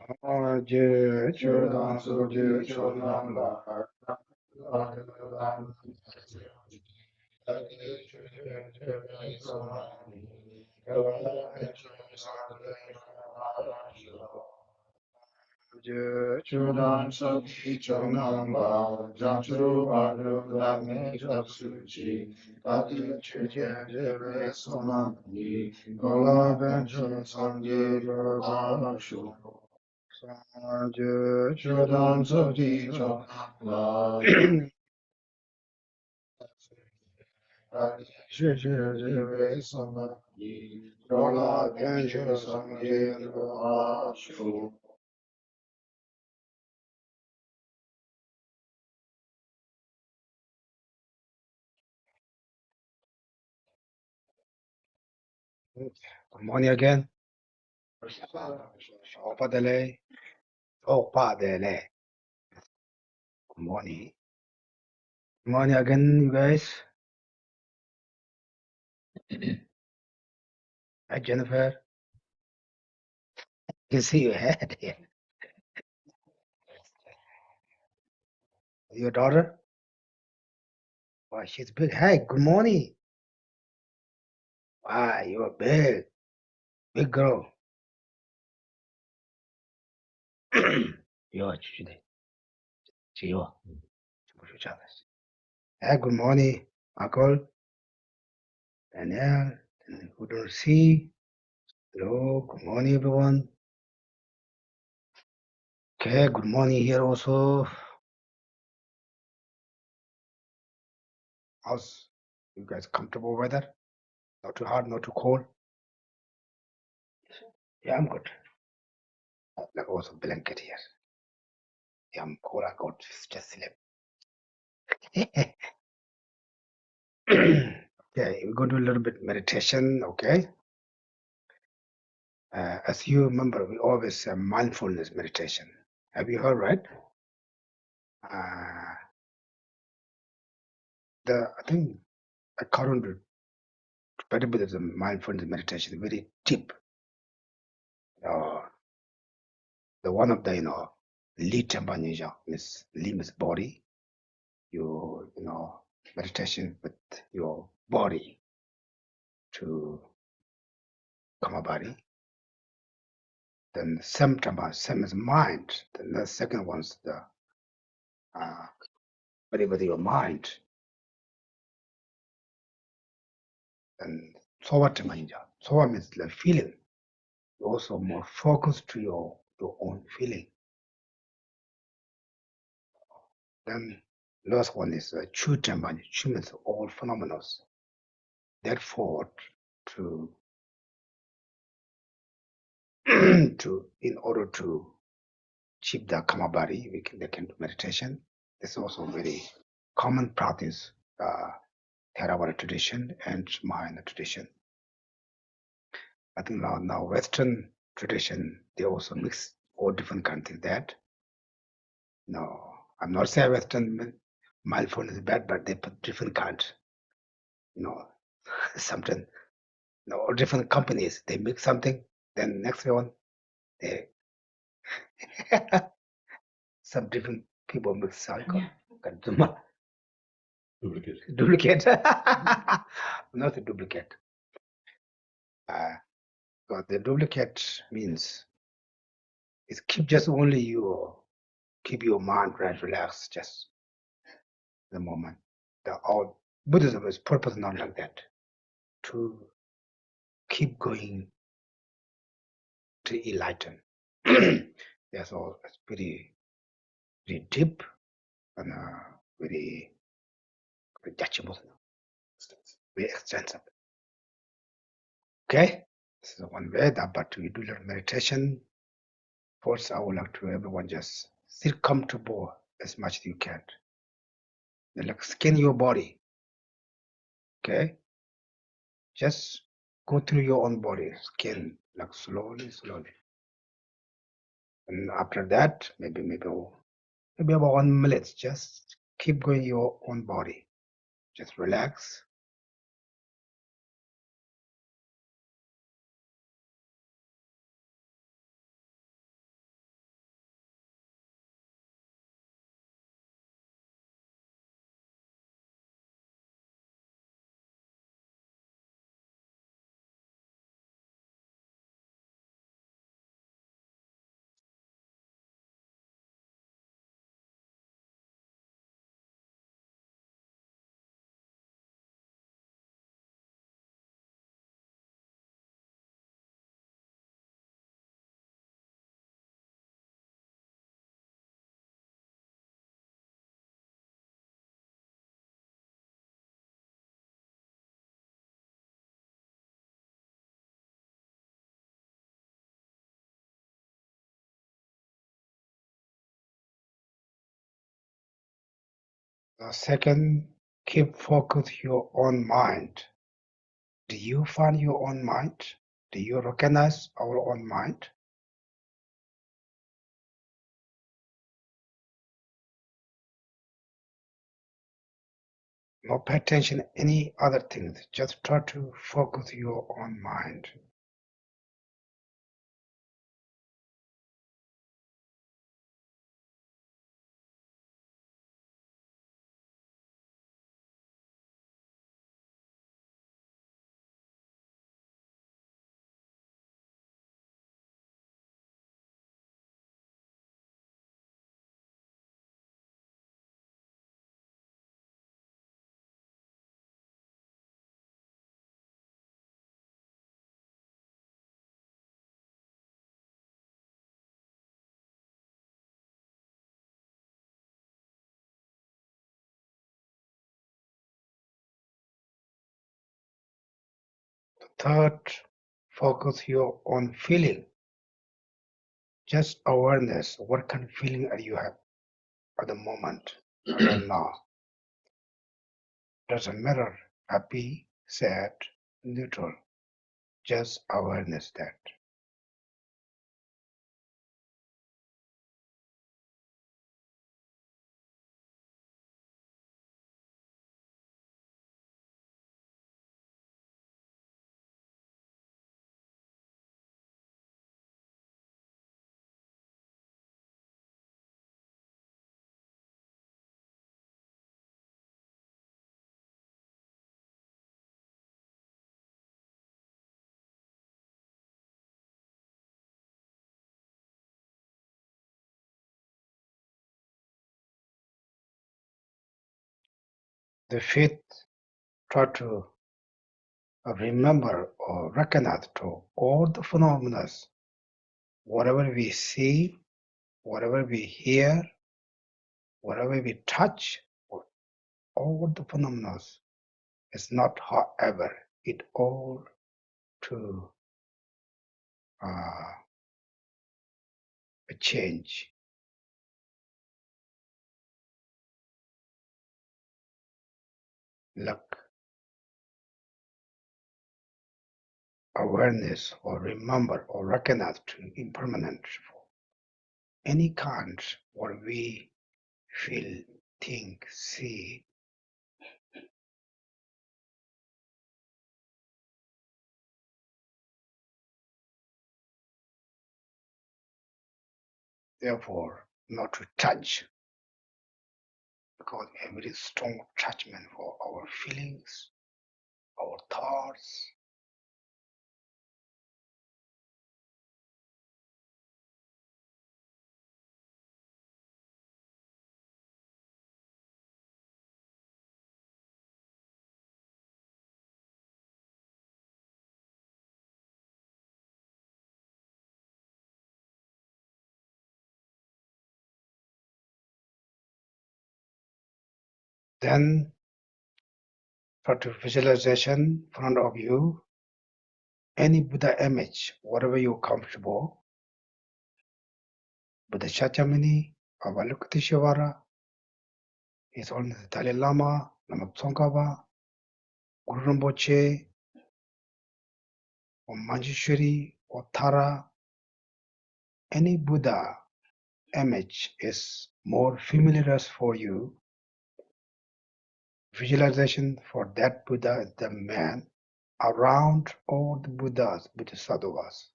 Jai Chodan Soji Chodan Chodan Soji Chodan Janchu Badu Dami Japsuji Tati Chujen Jere Sona Gola Bencho Sangye Bashu Sanje Chodan Soji Chodan Good morning again. Sopa Dele. Sopa Dele. Good morning. Good morning again, you guys. Hi, Jennifer. You see your head here. Your daughter? Wow, she's big. Hi, good morning. Wow, you're big. Big girl. You're today. See you. Hi, good morning, Uncle. Danielle. Who don't see? Hello, good morning, everyone. Okay, good morning here also. How's you guys comfortable weather? Not too hot, not too cold. Yeah, I'm good. Like also blanket here. Yeah, I'm cold. I got just sleep. Okay, we're going to do a little bit meditation. Okay. As you remember, we always mindfulness meditation. Have you heard, right? I think according to Tibetan Buddhism, mindfulness meditation is very deep. The one of the Li Tempanyija means Li means body. You meditation with your body to come body. Then same is mind. Then the second one's the body with your mind. And Sowa Tempanyija. Sowa means the feeling. You also more focused to your own feeling. Then last one is Chu Tempanyija. Chu means all phenomena. Therefore, in order to achieve the Kamabari, they can do meditation. It's also very common practice, Theravada tradition and Mahayana tradition. I think now Western tradition, they also mix all different countries that. No, I'm not saying Western mindfulness is bad, but they put different kinds. Something, all different companies, they make something, then next one, they some different people mix something. Duplicate. Not a duplicate. But the duplicate means is keep just only keep your mind right, relaxed, just the moment. Our Buddhism is purpose not like that. To keep going to enlighten. That's all. It's pretty deep and very touchable, very extensive. Okay, this is one way. But we do little meditation. First, I would like to everyone just sit comfortable as much as you can. Then like scan your body. Okay, just go through your own body, scan like slowly. And after that, maybe about 1 minute, just keep going your own body. Just relax. The second, keep focus your own mind. Do you find your own mind? Do you recognize our own mind? No pay attention to any other things. Just try to focus your own mind. Third, focus your own feeling. Just awareness. What kind of feeling are you have at the moment, right now? Doesn't matter. Happy, sad, neutral. Just awareness that. The fifth, try to remember or recognize to all the phenomena, whatever we see, whatever we hear, whatever we touch, all the phenomena is not however, it all to a change. Like awareness or remember or recognize to impermanent for any kind what we feel, think, see. Therefore, not to touch, because we have very strong attachment for our feelings, our thoughts. Then, try to visualization in front of you, any Buddha image, whatever you're comfortable, Buddha Shakyamuni, Avalokiteshvara, His Holiness Dalai Lama, Lama Tsongkhapa, Guru Rinpoche, or Manjushri, or Tara, any Buddha image is more familiar for you. Visualization for that Buddha, the man, around all the Buddhas, Bodhisattvas.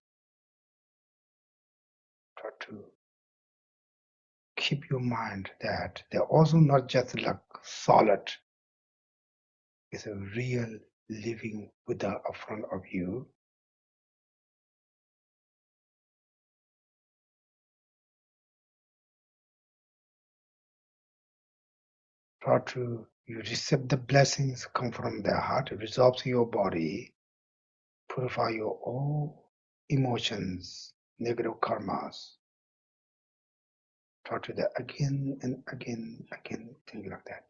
Try to keep your mind that they're also not just like solid. It's a real living Buddha in front of you. Try to you receive the blessings come from their heart, it resolves your body, purify your all emotions, negative karmas. Try to do that again and again, things like that.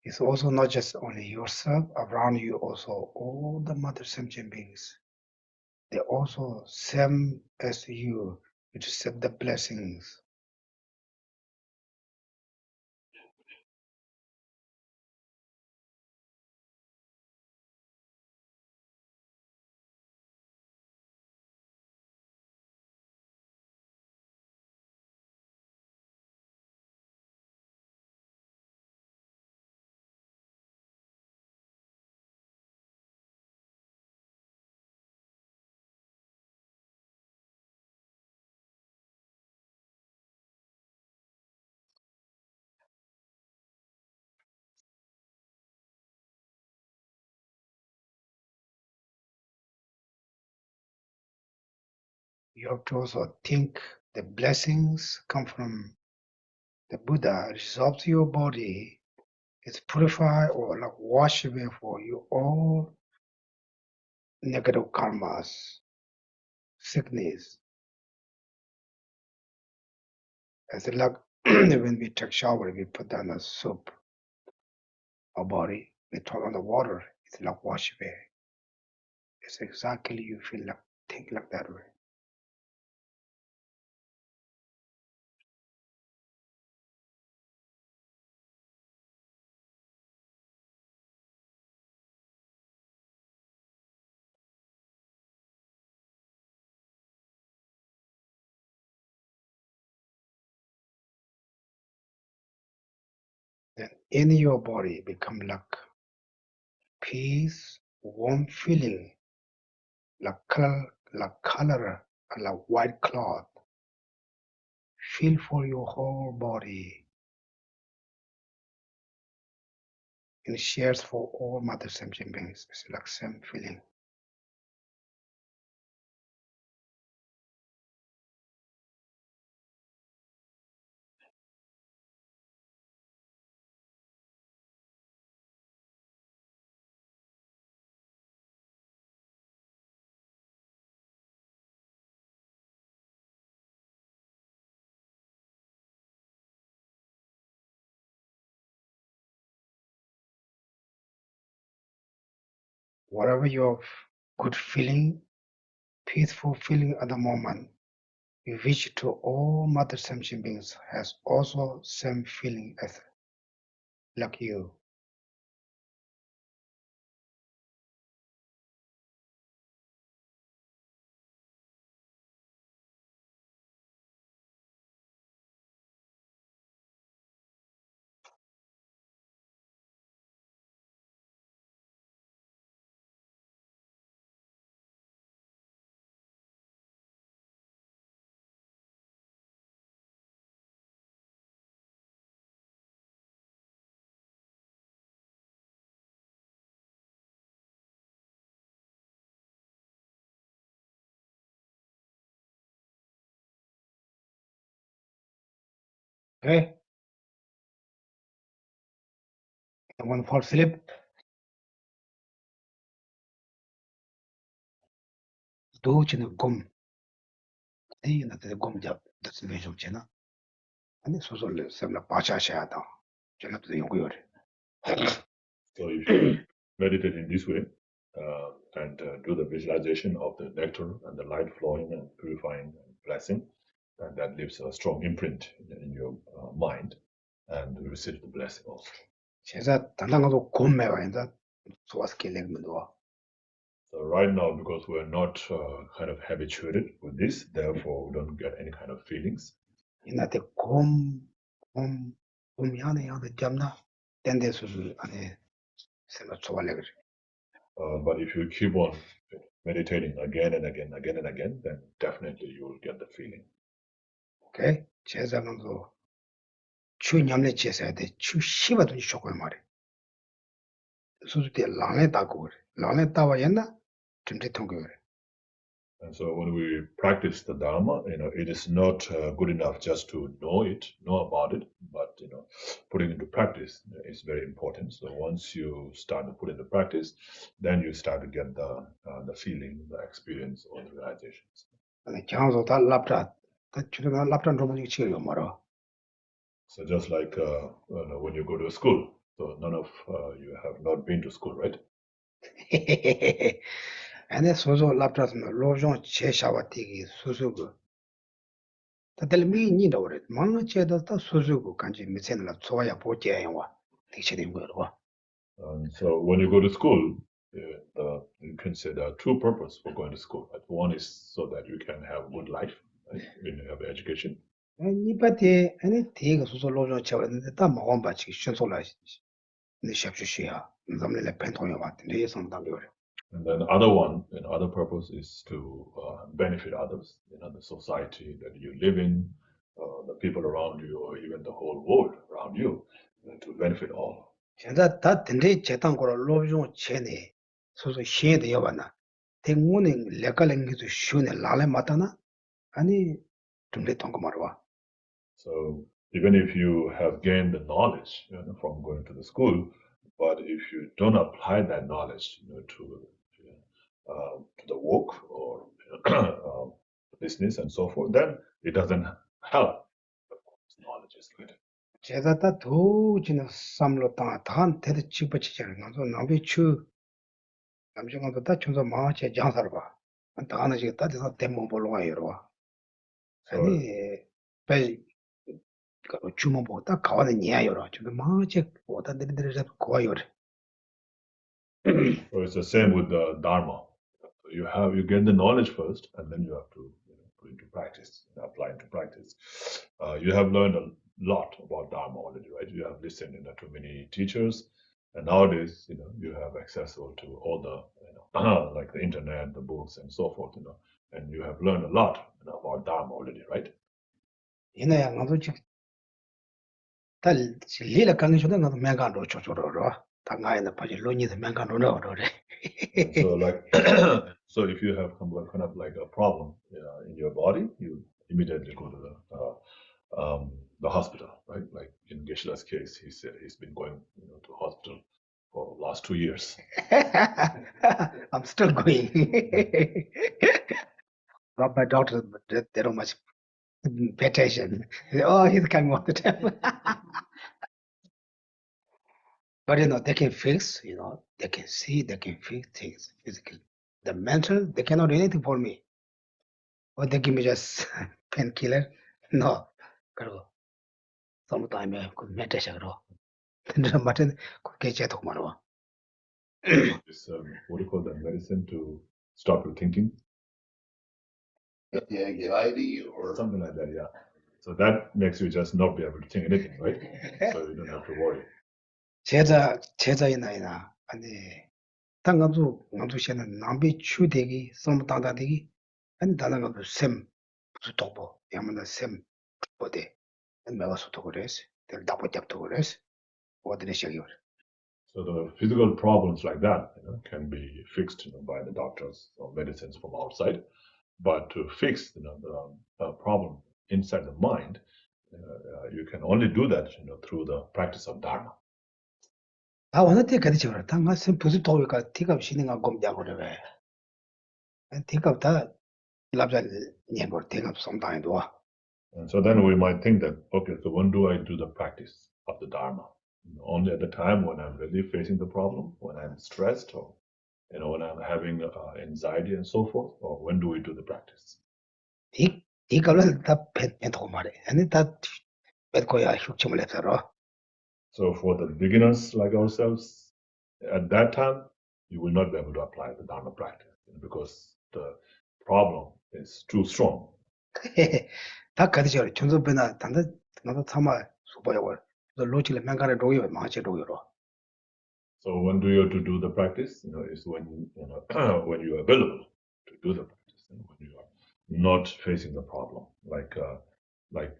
It's also not just only yourself, around you also all the mother sentient beings. They also same as you receive the blessings. You have to also think the blessings come from the Buddha, resolves your body, is purify or like wash away for you all negative karmas, sickness. As like when we take shower, we put down a soap, our body, we turn on the water, it's like wash away. It's exactly you feel like think like that way. Then in your body become like peace, warm feeling, like color, like white cloth. Feel for your whole body. And shares for all mother sentient beings. It's like same feeling. Whatever your good feeling, peaceful feeling at the moment, you wish to all mother sentient beings has also same feeling as like you. Okay? And one fall asleep, do china gum. Hey, na the gum job. That's the vision china. And this was all some like pacha shada. China to the young. So if you meditate in this way and do the visualization of the nectar and the light flowing and purifying and blessing, and that leaves a strong imprint in your mind, and you receive the blessing also. 제가 단단하고 곰매와 인자 소화스킬 랭문도. So right now, because we're not kind of habituated with this, therefore we don't get any kind of feelings. 이나테 곰이 안에 양데 잡나? 땐데 수술 안에 생각 좋아래 그래. But if you keep on meditating again and again, then definitely you will get the feeling. 오케이? 제자는도 추 냠내 제사야 돼. 추 시바든지 좋고 말이야. 수술 때 랑에 따고 그래. 랑에 따와 옛나? 좀 통교 그래. And so when we practice the Dharma, it is not good enough just to know about it, but putting into practice is very important. So once you start to put into practice, then you start to get the feeling, the experience, or the realizations. 장소 다 랍다. 다 주로 랍다 로봇이 지금 말아. So just like when you go to school, So none of you have not been to school, right? And then so laptop lojon che shawati suzugu. Tadel mi ni dore. Manga che da suzugu kanji misen la tsoya po je yanwa. Tichidin go. And so when you go to school, you can say there are two purposes for going to school. Right? One is so that you can have a good life, right? When you have education. Nipate any take so lojon che da ma wan ba chi shun so la ni shap shi ya. Zamle le pen tong yawa. Ne som dang yore. And then the other one, other purpose is to benefit others, the society that you live in, the people around you, or even the whole world around you, to benefit all. 현재 다 된대 제단 거로 로종 체네 소소 시에도 여바나 대문은 레갈랭기도 쉬네 라레 마타나 아니 좀내 통고 말와. So even if you have gained the knowledge from going to the school, but if you don't apply that knowledge to the work or business and so forth, then it doesn't help. Knowledge is good. 제가 다 도지는 삼로 단 대대 집어치잖아. 나도 나비 추 남정도 다 준서 마체 장사를 봐. 다 하나 지금 따뜻한 대모 보러 와요. 아니 배 주문 보고 딱 가와는 이야요라. 좀 마체 보다 들들을 고와요. So it's the same with the Dharma. You get the knowledge first, and then you have to put into practice, apply into practice. You have learned a lot about Dharma already, right? You have listened to many teachers, and nowadays, you have accessible to all the, like the internet, the books, and so forth, and you have learned a lot about Dharma already, right? 이나야 나도 지금 달 리라 강의소도 나도 맹간로 조조로로 당가에는 빠질 논의도 맹간로로 그래. So like, so if you have kind of like a problem in your body, you immediately go to the hospital, right? Like in Geshe's case, he said he's been going to hospital for the last 2 years. I'm still going. Not my doctors, but they don't much pay attention. Oh, he's coming all the time. But they can fix, they can see, they can fix things physically. The mental, they cannot do anything for me. Or they give me just painkiller. No. Sometimes I could meditation. But It's, what do you call that medicine to stop your thinking? Yeah, anxiety or something like that, yeah. So that makes you just not be able to think anything, right? So you don't have to worry. 제자의 나이나 아니 당감수 남수시는 남비 추대기 섬당다대기 아니 다나가 샘 수도보 야만다 샘 보대 내가 수도를 했어 될 답을 잡도록 했어 ordination. So the physical problems like that can be fixed by the doctors or medicines from outside. But to fix the problem inside the mind, you can only do that through the practice of Dharma. 아 원한테 가르쳐 라. 당가서 부수 도니까 티가 신행한 검자고 그래. 티가 다 랍자 년버 티가 sometimes. And so then we might think that, okay, so when do I do the practice of the Dharma? Only at the time when I'm really facing the problem, when I'm stressed, or when I'm having anxiety and so forth, or when do we do the practice? 이거는 다 뱉고 말해. 아니 다 뱉고야 흉침을 내서로. So for the beginners like ourselves, at that time, you will not be able to apply the Dharma practice because the problem is too strong. 다 가르쳐. 전소변화 단다 나도 참아 수보여고. 로치를 맹간에 로요 마치 로요로. So when do you have to do the practice? Is when when you are available to do the practice, when you are not facing the problem. Like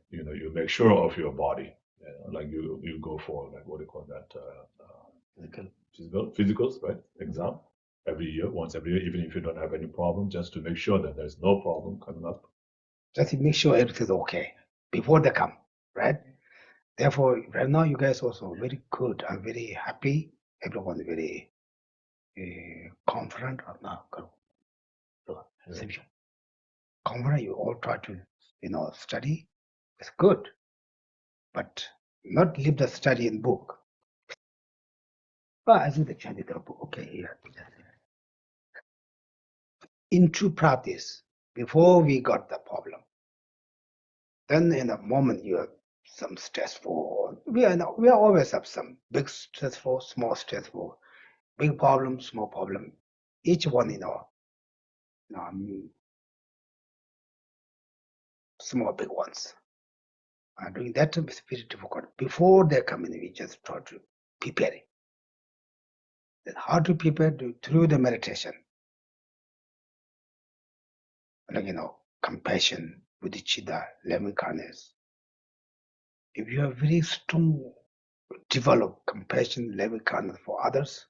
you make sure of your body. Like you go for like what do you call that? Physicals, right? Exam once every year, even if you don't have any problem, just to make sure that there's no problem coming up. Just to make sure everything's okay before they come, right? Therefore, right now you guys also very good. I'm very happy. Everyone very confident or not. Confident. You all try to study. It's good, but not leave the study in book. Well, I think the Shantideva book, okay, here. Into practice, before we got the problem, then in a moment you have some stressful, we always have some big stressful, small stressful, big problem, small problem. Each one, small, big ones. Doing that is very difficult. Before they come in, we just try to prepare it. Then how to prepare through the meditation, like compassion, bodhicitta, loving kindness. If you are very strong, develop compassion, loving kindness for others,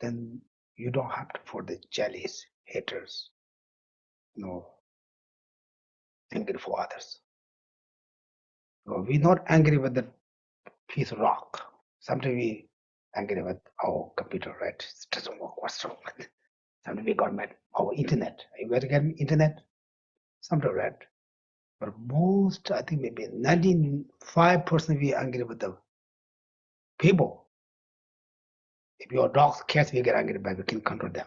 then you don't have to for the jealous haters, angry for others. We're not angry with the piece of rock. Sometimes we angry with our computer, right? It doesn't work. What's wrong? Sometimes we got mad. Our internet. You got to get internet? Sometimes, right? But most, I think maybe 95% we angry with the people. If your dogs, cats, we get angry by, we can control them.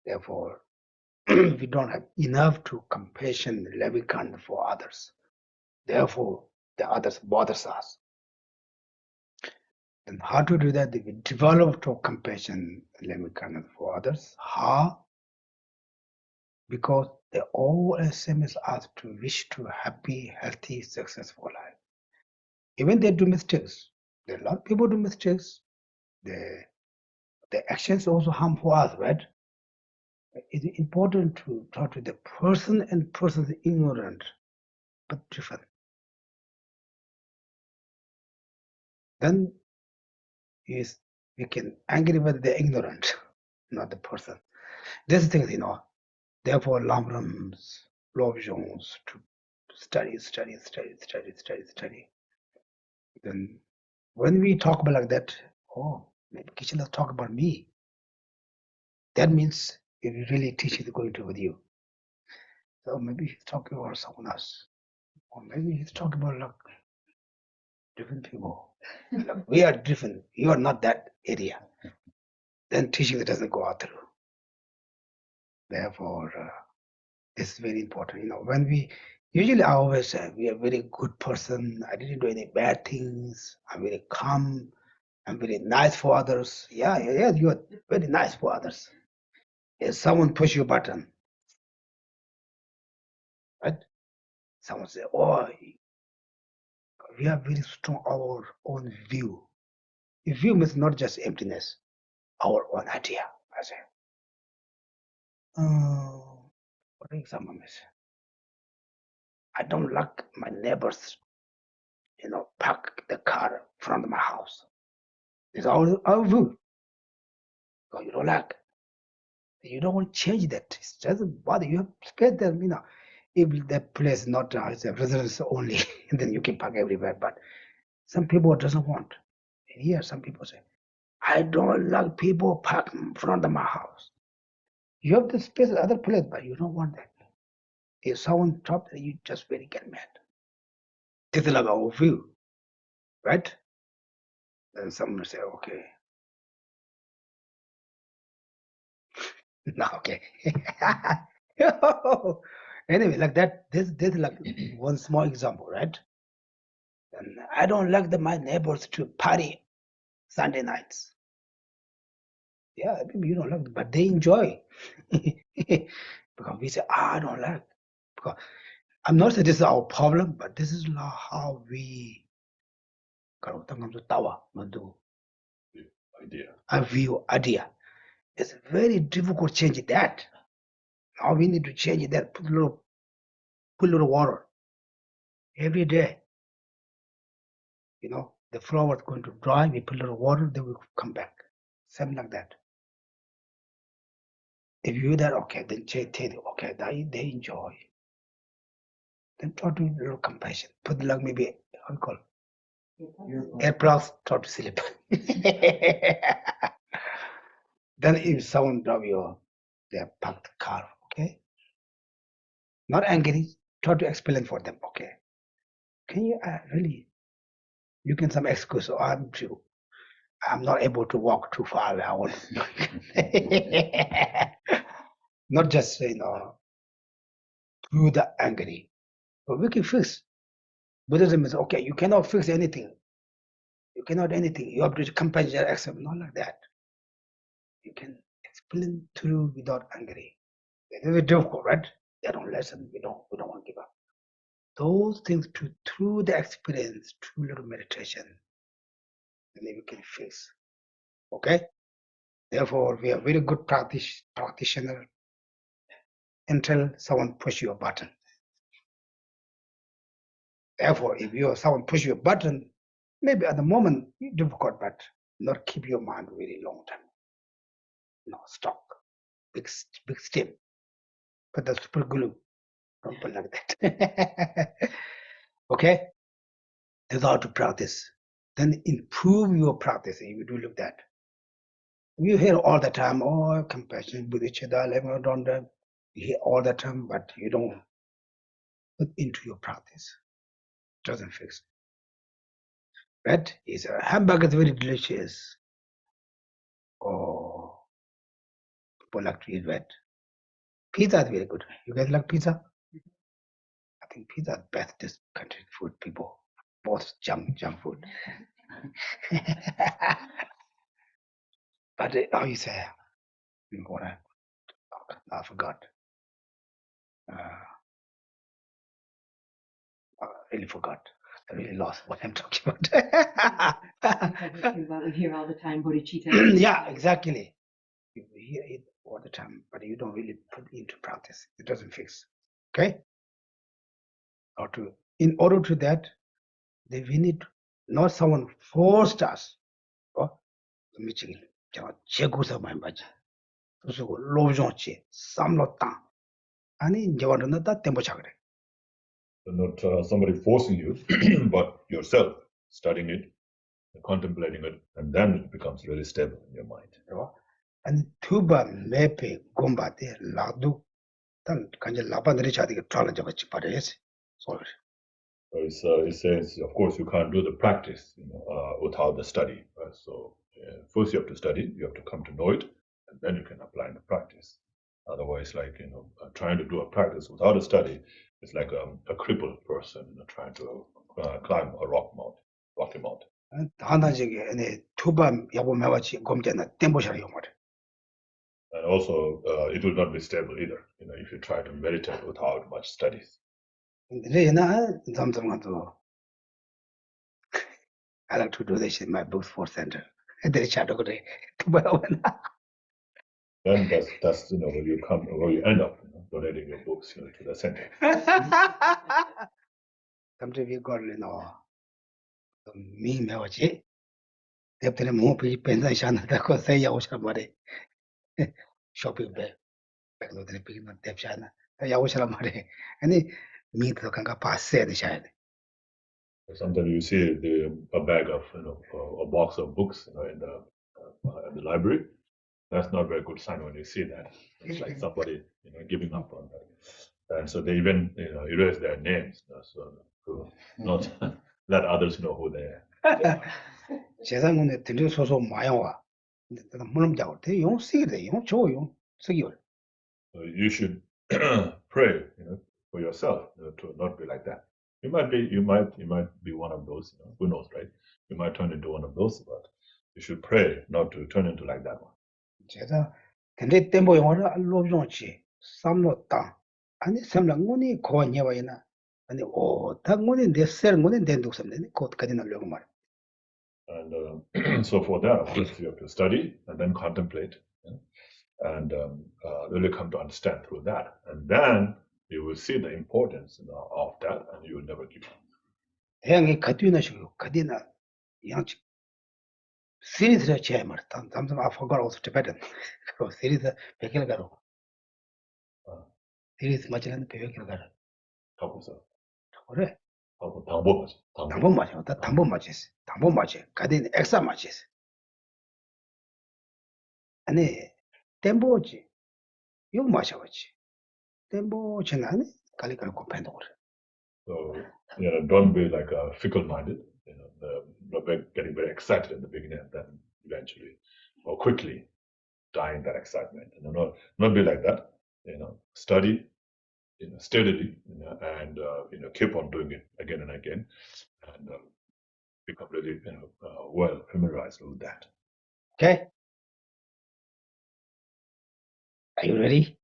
Therefore, we don't have enough to compassion, loving kindness for others. Therefore, the others bothers us. And how to do that? We develop to compassion, loving kindness for others. How? Because they all same as us to wish to happy, healthy, successful life. Even they do mistakes. There are a lot of people do mistakes. The actions also harmful us, right? It's important to talk to the person, and person is ignorant but different. Then we can angry with the ignorant, not the person. This thing, therefore Lamrams, Lobjons to study. Then when we talk about like that, maybe Kishala talk about me. That means if really teach is going to with you. So maybe he's talking about someone else. Or maybe he's talking about like different people. Like, we are different. You are not that area. Then teaching that doesn't go out through. Therefore, this is very important. When I always say we are a very good person. I didn't do any bad things. I'm very calm. I'm very nice for others. Yeah, you are very nice for others. If someone push your button, right? Someone say, "Oh, we have very strong our own view." The view means not just emptiness, our own idea. I say, for example, I don't like my neighbors, park the car in front of my house. It's our view. So you don't like. You don't want to change that. It doesn't bother you. Have space there, if that place not it's a residence only, then you can park everywhere. But some people doesn't want. And here, some people say, I don't like people park in front of my house. You have the space at other place, but you don't want that. If someone stops, you just very get mad. It's like our view, right? Then someone say, okay, no, okay. Anyway, like that, this is like one small example, right? And I don't like my neighbors to party Sunday nights. Yeah, maybe you don't like, but they enjoy. Because we say, I don't like. Because I'm not saying this is our problem, but this is how we view idea. It's very difficult to change that. Now we need to change that. Put a little water every day. The flower is going to dry. We put a little water, they will come back. Something like that. If you do that, okay, then Tseten, okay, they enjoy. Then try to a little compassion. Put like maybe how you call airplugs, try to sleep. Then if someone drive their parked car, okay, not angry, try to explain for them, okay. Can you really? You can some excuse. Oh, I'm true. I'm not able to walk too far. I want not just through the angry, but we can fix. Buddhism is okay. You cannot fix anything. You cannot anything. You have to compassion, accept. Not like that. You can explain through without angry. It is difficult, right? They don't listen. We don't want to give up. Those things through the experience, through little meditation, and then we can fix. Okay? Therefore, we are very good practitioner until someone push your button. Therefore, if someone push your button, maybe at the moment it's difficult, but not keep your mind really long time. No, stop. Big step. Put the super glue. Don't put like that. Okay? That's how to practice. Then improve your practice. If you do look that. You hear all the time, oh, compassion, Bodhisattva, don't. You hear all the time, but you don't put into your practice. It doesn't fix. Right? Is a hamburger is very delicious. Oh, people like to eat red. Pizza is very good. You guys like pizza? I think pizza is best this country food, people. Both junk food. But how you say? I forgot. I really forgot. I really lost what I'm talking about. We hear all the time, bodhicitta. Yeah, exactly. You hear it all the time, but you don't really put it into practice. It doesn't fix. Okay? In order to that, we need not someone forced us. Meeting, chegusa my baja. So lobjonche, samlo tang. Ani jawaruna da tempo chagre. So not somebody forcing you, but yourself studying it, contemplating it, and then it becomes really stable in your mind. And tuba mepe gomba de ladu. Then kanje lapa nere chadi ke trala jaba chipares. Sorry. So it says, of course, you can't do the practice without the study. Right? So first you have to study, you have to come to know it, and then you can apply in the practice. Otherwise, like trying to do a practice without a study is like a crippled person trying to climb a rocky mountain. And 한다지게 네 tuba yabu mewachi gomjana tempo shari yomare. And also, it will not be stable either. If you try to meditate without much studies. I like to do this in my books for center. Then that's where you end up donating your books to the center. Sometimes we got me mewachi. Deputy mo pi pensa shana da ko say yausha mare. Shopping bag. Back to the pig not depshana. Yausha mare. Any meat to kanga pass the shine. Sometimes you see a bag of a box of books in the library. That's not a very good sign when you see that. It's like somebody giving up on that, and so they even erase their names so to not let others know who they are. 세상에 들려 소소 마야와. 근데 물론 자고 대 용쓰기래 용 좋아요. 쓰기요. So you should pray for yourself to not be like that. You might be one of those. Who knows, right? You might turn into one of those, but you should pray not to turn into like that one. 제가 근데 템포 영어를 알로 좋지. 삼로 땅. 아니 삼랑문이 고녀와이나. 아니 당문이 내셀 문이 된도 없는데 곧까지 날려고 말. And so for that, of course, you have to study and then contemplate, and really come to understand through that, and then you will see the importance of that, and you will never give up. 대양이 가디나시고 가디나 양치 시리즈를 제야 말다. 잠좀 I forgot also Tibetan. 그 시리즈 100일 가로. 시리즈 맞지는 100일 가로. 가보세요. 그래. 당번 맞아. 당번 맞지. 당번 맞지. 가디는 엑사 맞지. 아니 템보지. 용 마셔야지. 템보지는 아니 갈리갈 고pen도 그래. So don't be like fickle-minded. Getting very excited at the beginning and then eventually or quickly die in that excitement. Not be like that. Study, steadily, and keep on doing it again and again, and become really well familiarized with that. Okay. Are you ready?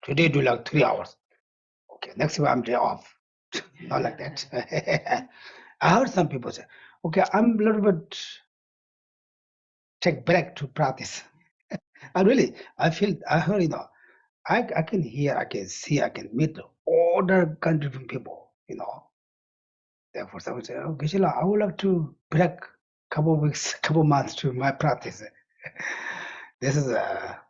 Today do like 3 hours. Okay, next week I'm day off. Not like that. I heard some people say, okay, I'm a little bit take break to practice. I heard, I can hear, I can see, I can meet all the country from people, Therefore, someone say, oh, Geshe-la, I would like to break couple of weeks, couple of months to my practice. This is a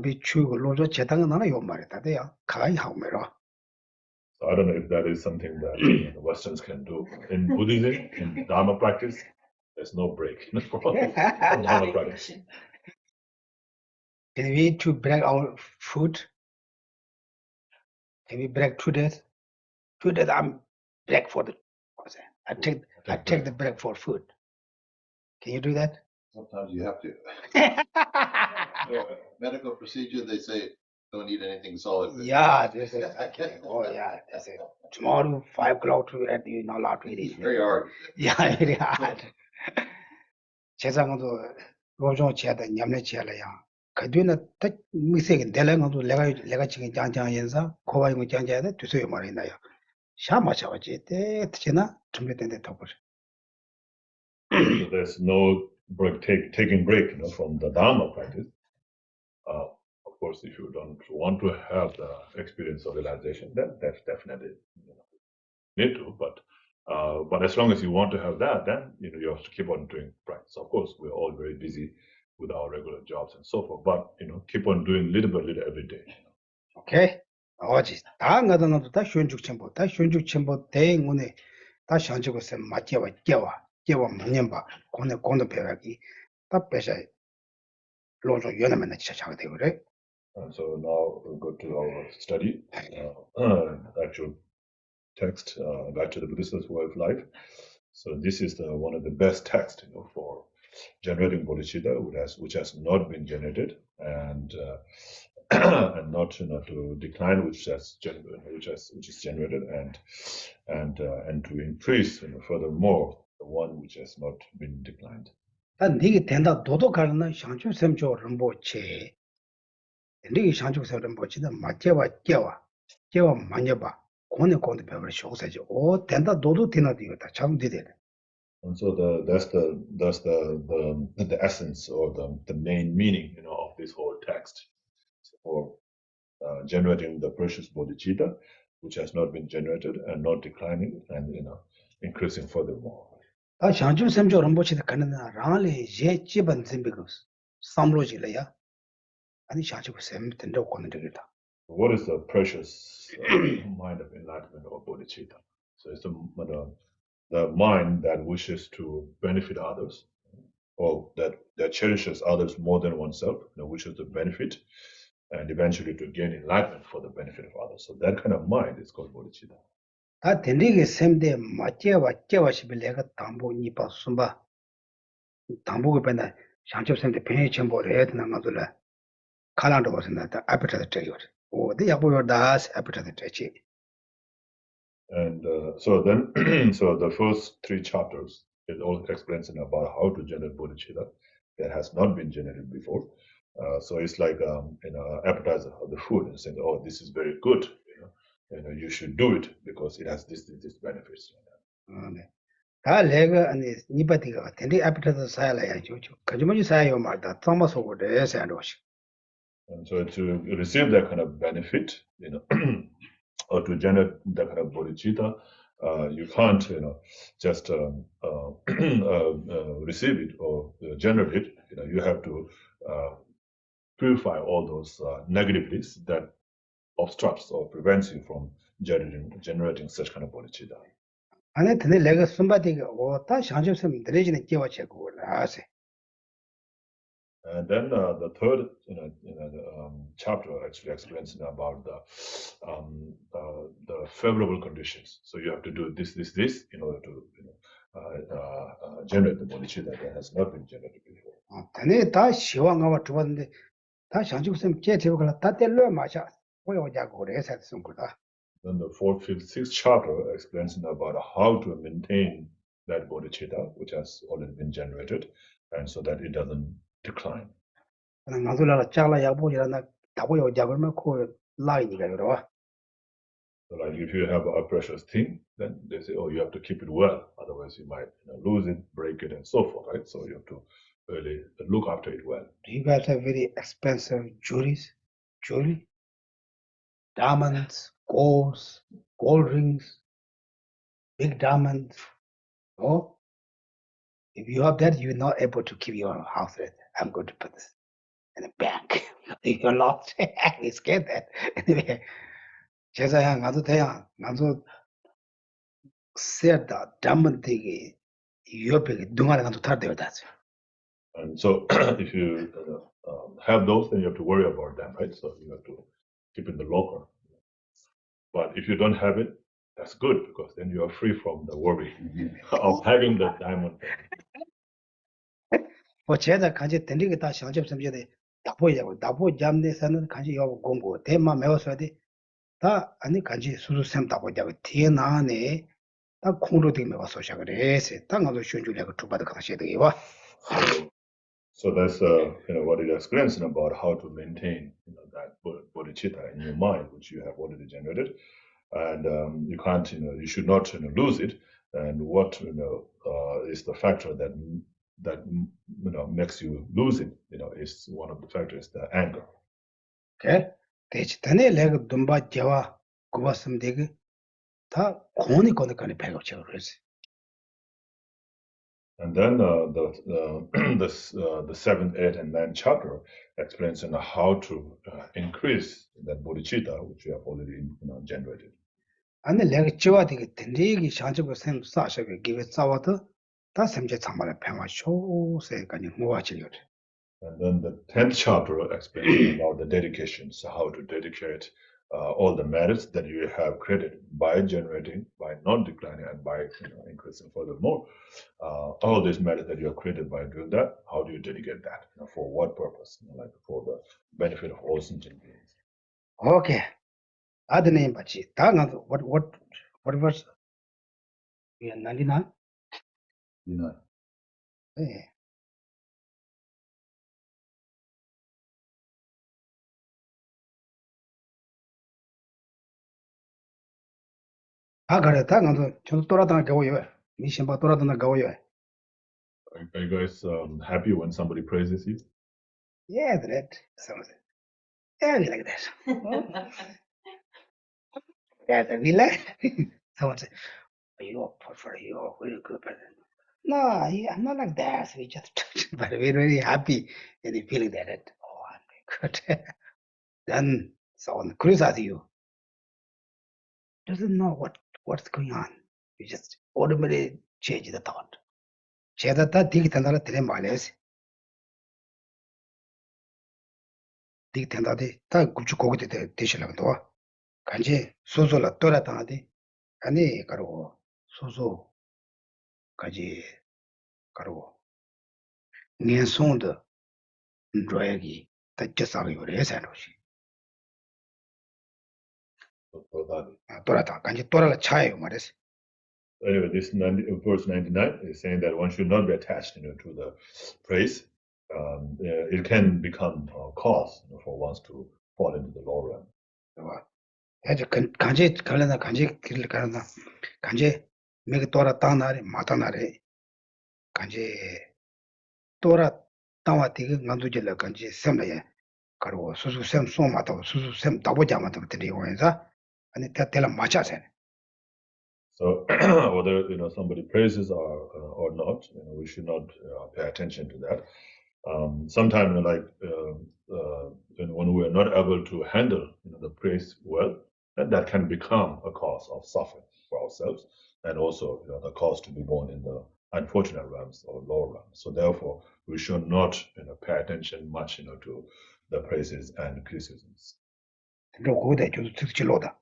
be true. So I don't know if that is something that the Westerns can do. In Buddhism, in Dharma practice, there's no break from Dharma practice. Can we to break our food? Can we break 2 days? 2 days I'm break for the. I take the break for food. Can you do that? Sometimes you have to. Medical procedure, they say don't eat anything solid. Yeah, this is okay. Oh yeah, they say tomorrow 5 o'clock to eat, you're not allowed to eat. It's very hard. Yeah, very hard. 세상도 로종 제다 냠내 제라야. 그뒤는 딱 미세게 내려가도 내가 지금 장장연사 고바이고 장장에 두서요 말이나요. 샤마샤와지 때 특히나 준비된데 더 보죠. So there's no break, taking break from the Dharma practice. Of course, if you don't want to have the experience of realization, then that's definitely need to. But as long as you want to have that, then you have to keep on doing practice. Of course, we're all very busy with our regular jobs and so forth. But keep on doing little by little every day. Okay. 어지 다 나다나도 다 현죽첨보 대행문에 다 현죽에서 맞게와 깨와 만년바 고내 배우기 다 빼셔 로조 연하면 진짜 잘 되고 그래. And so now we'll go to our study, actual text, Back to the Bodhisattva Way of Life. So this is one of the best texts, for generating bodhicitta, which has not been generated, and and not to decline, which is generated, and to increase, furthermore, the one which has not been declined. 난 네게 된다 도도 가는 상주 샘조 림보체. 네게 상주 샘 림보체는 맞게와 깨와 만여봐. 고내 배우를 쇼사지. 오 된다 도도 되나도 이거다. 참 되대. And so that's the essence or the main meaning, of this whole text, for generating the precious bodhicitta, which has not been generated and not declining and increasing furthermore. 아 상주 샘조 림보체도 가는 라리 제基本 준비고 삼로지래야. 아니 상주 샘 된다고 거는 되겠다. What is the precious mind of enlightenment or bodhicitta? So it's the mind that wishes to benefit others, or that cherishes others more than oneself, wishes to benefit, and eventually to gain enlightenment for the benefit of others. So that kind of mind is called bodhicitta. 다 된리게 샘데 맞게와 시빌레가 담보 니바 숨바 담보가 변다 상주 샘데 변이 전보를 해야 되는 것들을 칼란도 벗는다 appetite 되요. 오, 내 약보여 다스 appetite 되지. And so then, so the first 3 chapters, it all explains about how to generate bodhicitta that has not been generated before. So it's like appetizer of the food, and saying, oh, this is very good, you should do it because it has this benefits. 다 내가 아니 니바디가 된리 appetite 사야라야 좋죠. 가지머니 사야요 말다 담아서 그래서 안 오시. And so to receive that kind of benefit, or to generate that kind of bodhicitta, you can't, just receive it or generate it. You have to purify all those negativities that obstructs or prevents you from generating such kind of bodhicitta. 안에 드네 내가 숨바디가 오다 상주 샘 들리지는 깨와체고 라세. And then the third, chapter actually explains about the favorable conditions. So you have to do this in order to generate the bodhicitta that has not been generated before. tane 다 시황하고 두었는데 다 상주sem 제대로가 다 뗄려 마셔. 보여자고 그래서 쓴 거다. Then the fourth, fifth, sixth chapter explains about how to maintain that bodhicitta which has already been generated, and so that it doesn't decline. 나도라 잘라 야보이라나 다 보여자고 그 라인이가 그러와. So like if you have a precious thing, then they say, oh, you have to keep it well, otherwise you might lose it, break it, and so forth, right? So you have to really look after it well. Do you guys have very expensive jewelry, diamonds, gold rings, big diamonds? No? If you have that, you're not able to keep your house rent. I'm going to put this in a bank. You're lost. You scared that. Anyway, 제사야 나도 돼야 나도 세다 diamond 되게 옆에 동안에 나도 탈 다. And so if you have those, then you have to worry about them, right? So you have to keep in the locker. But if you don't have it, that's good, because then you are free from the worry of having the diamond. 뭐 제가 간지 된리게 다 시험점 섬제데 다 보이자고 다 보잠내서는 간지 요 공부 대마 매워서 다 아니 간지 수수샘 다 보자고 뒤에 나네 다 공로 되게 매워서 그래서 당가도 쉬운줄이고 두바도 가셔야 되게와. So that's what it explains about how to maintain that bodhicitta in your mind, which you have already generated, and you can't you should not lose it. And what is the factor that makes you lose it? Is one of the factors, the anger. Okay, 대치단에 내가 돈바 제와 고봤으면 되게 다 고니 거니까네 배고쳐 그래서. And then the seventh, eighth, and ninth chapter explains how to increase that bodhicitta which you have already generated. 아니 내가 지와 되게 된리기 샤지고 샘 사셔게 기회 싸워도 다 샘제 참말에 평화 쇼세까지 모아지려. And then the 10th chapter explains about the dedications, how to dedicate all the merits that you have created by generating, by not declining, and by increasing furthermore. All these merits that you have created by doing that, how do you dedicate that? For what purpose? Like for the benefit of all sentient beings. Okay. Other name, but what was 99? 99. 네. 그래, 다 나도 저도 돌아다녀 가고요. 미신바 돌아다녀 가고요. Are you guys happy when somebody praises you? Yeah, that sounds. Yeah, we like that. Yeah, we like. Someone say, "You prefer you really good person." No, I'm not like that. We just, but we're really happy and feeling that. Oh, I'm good. Then someone criticizes you. Doesn't know what's going on. You just automatically change the thought. 제다다 디기탄다라 들에 말레스. 디기탄다데 다 굽주 고기데 되시라고 와. 간지 소소라 돌아다나데 아니 가로 소소 가지 가로 년송도 드라이기 다쳤어요 그래서로시. 돌아다 간지 돌아라 차요 말레스. Anyway, this verse 99 is saying that one should not be attached to the praise. It can become a cause for ones to fall into the lower realm. 아주 간지 갈래나 간지 길을 가나 간지 메가 돌아다나리 마다나리 간지 돌아다와 되게 만두질라 간지 샘나야 가로 수수 샘 소마도 수수 샘 다보자마도 드리고 해서 아니 때때라 맞아서. So whether somebody praises or not, we should not pay attention to that. Sometimes, when we are not able to handle the praise well, then that can become a cause of suffering for ourselves, and also the cause to be born in the unfortunate realms or lower realms. So therefore, we should not pay attention much to the praises and criticisms. 그리고 그거에 좀 특질로다.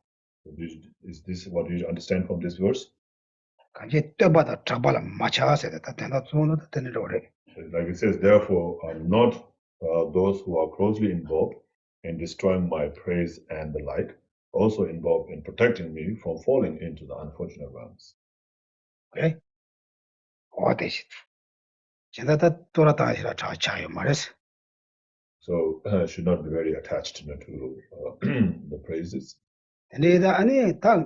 Is this what you understand from this verse? 간제 때마다 잡아라 마차세 다 된다 손으로 되는 거래. Like it says, therefore, I'm not those who are closely involved in destroying my praise and the like, also involved in protecting me from falling into the unfortunate realms. 그래? 어디시? 제가다 돌아다니라 자차요 말했어. So should not be very attached to the praises. 근데다 아니 다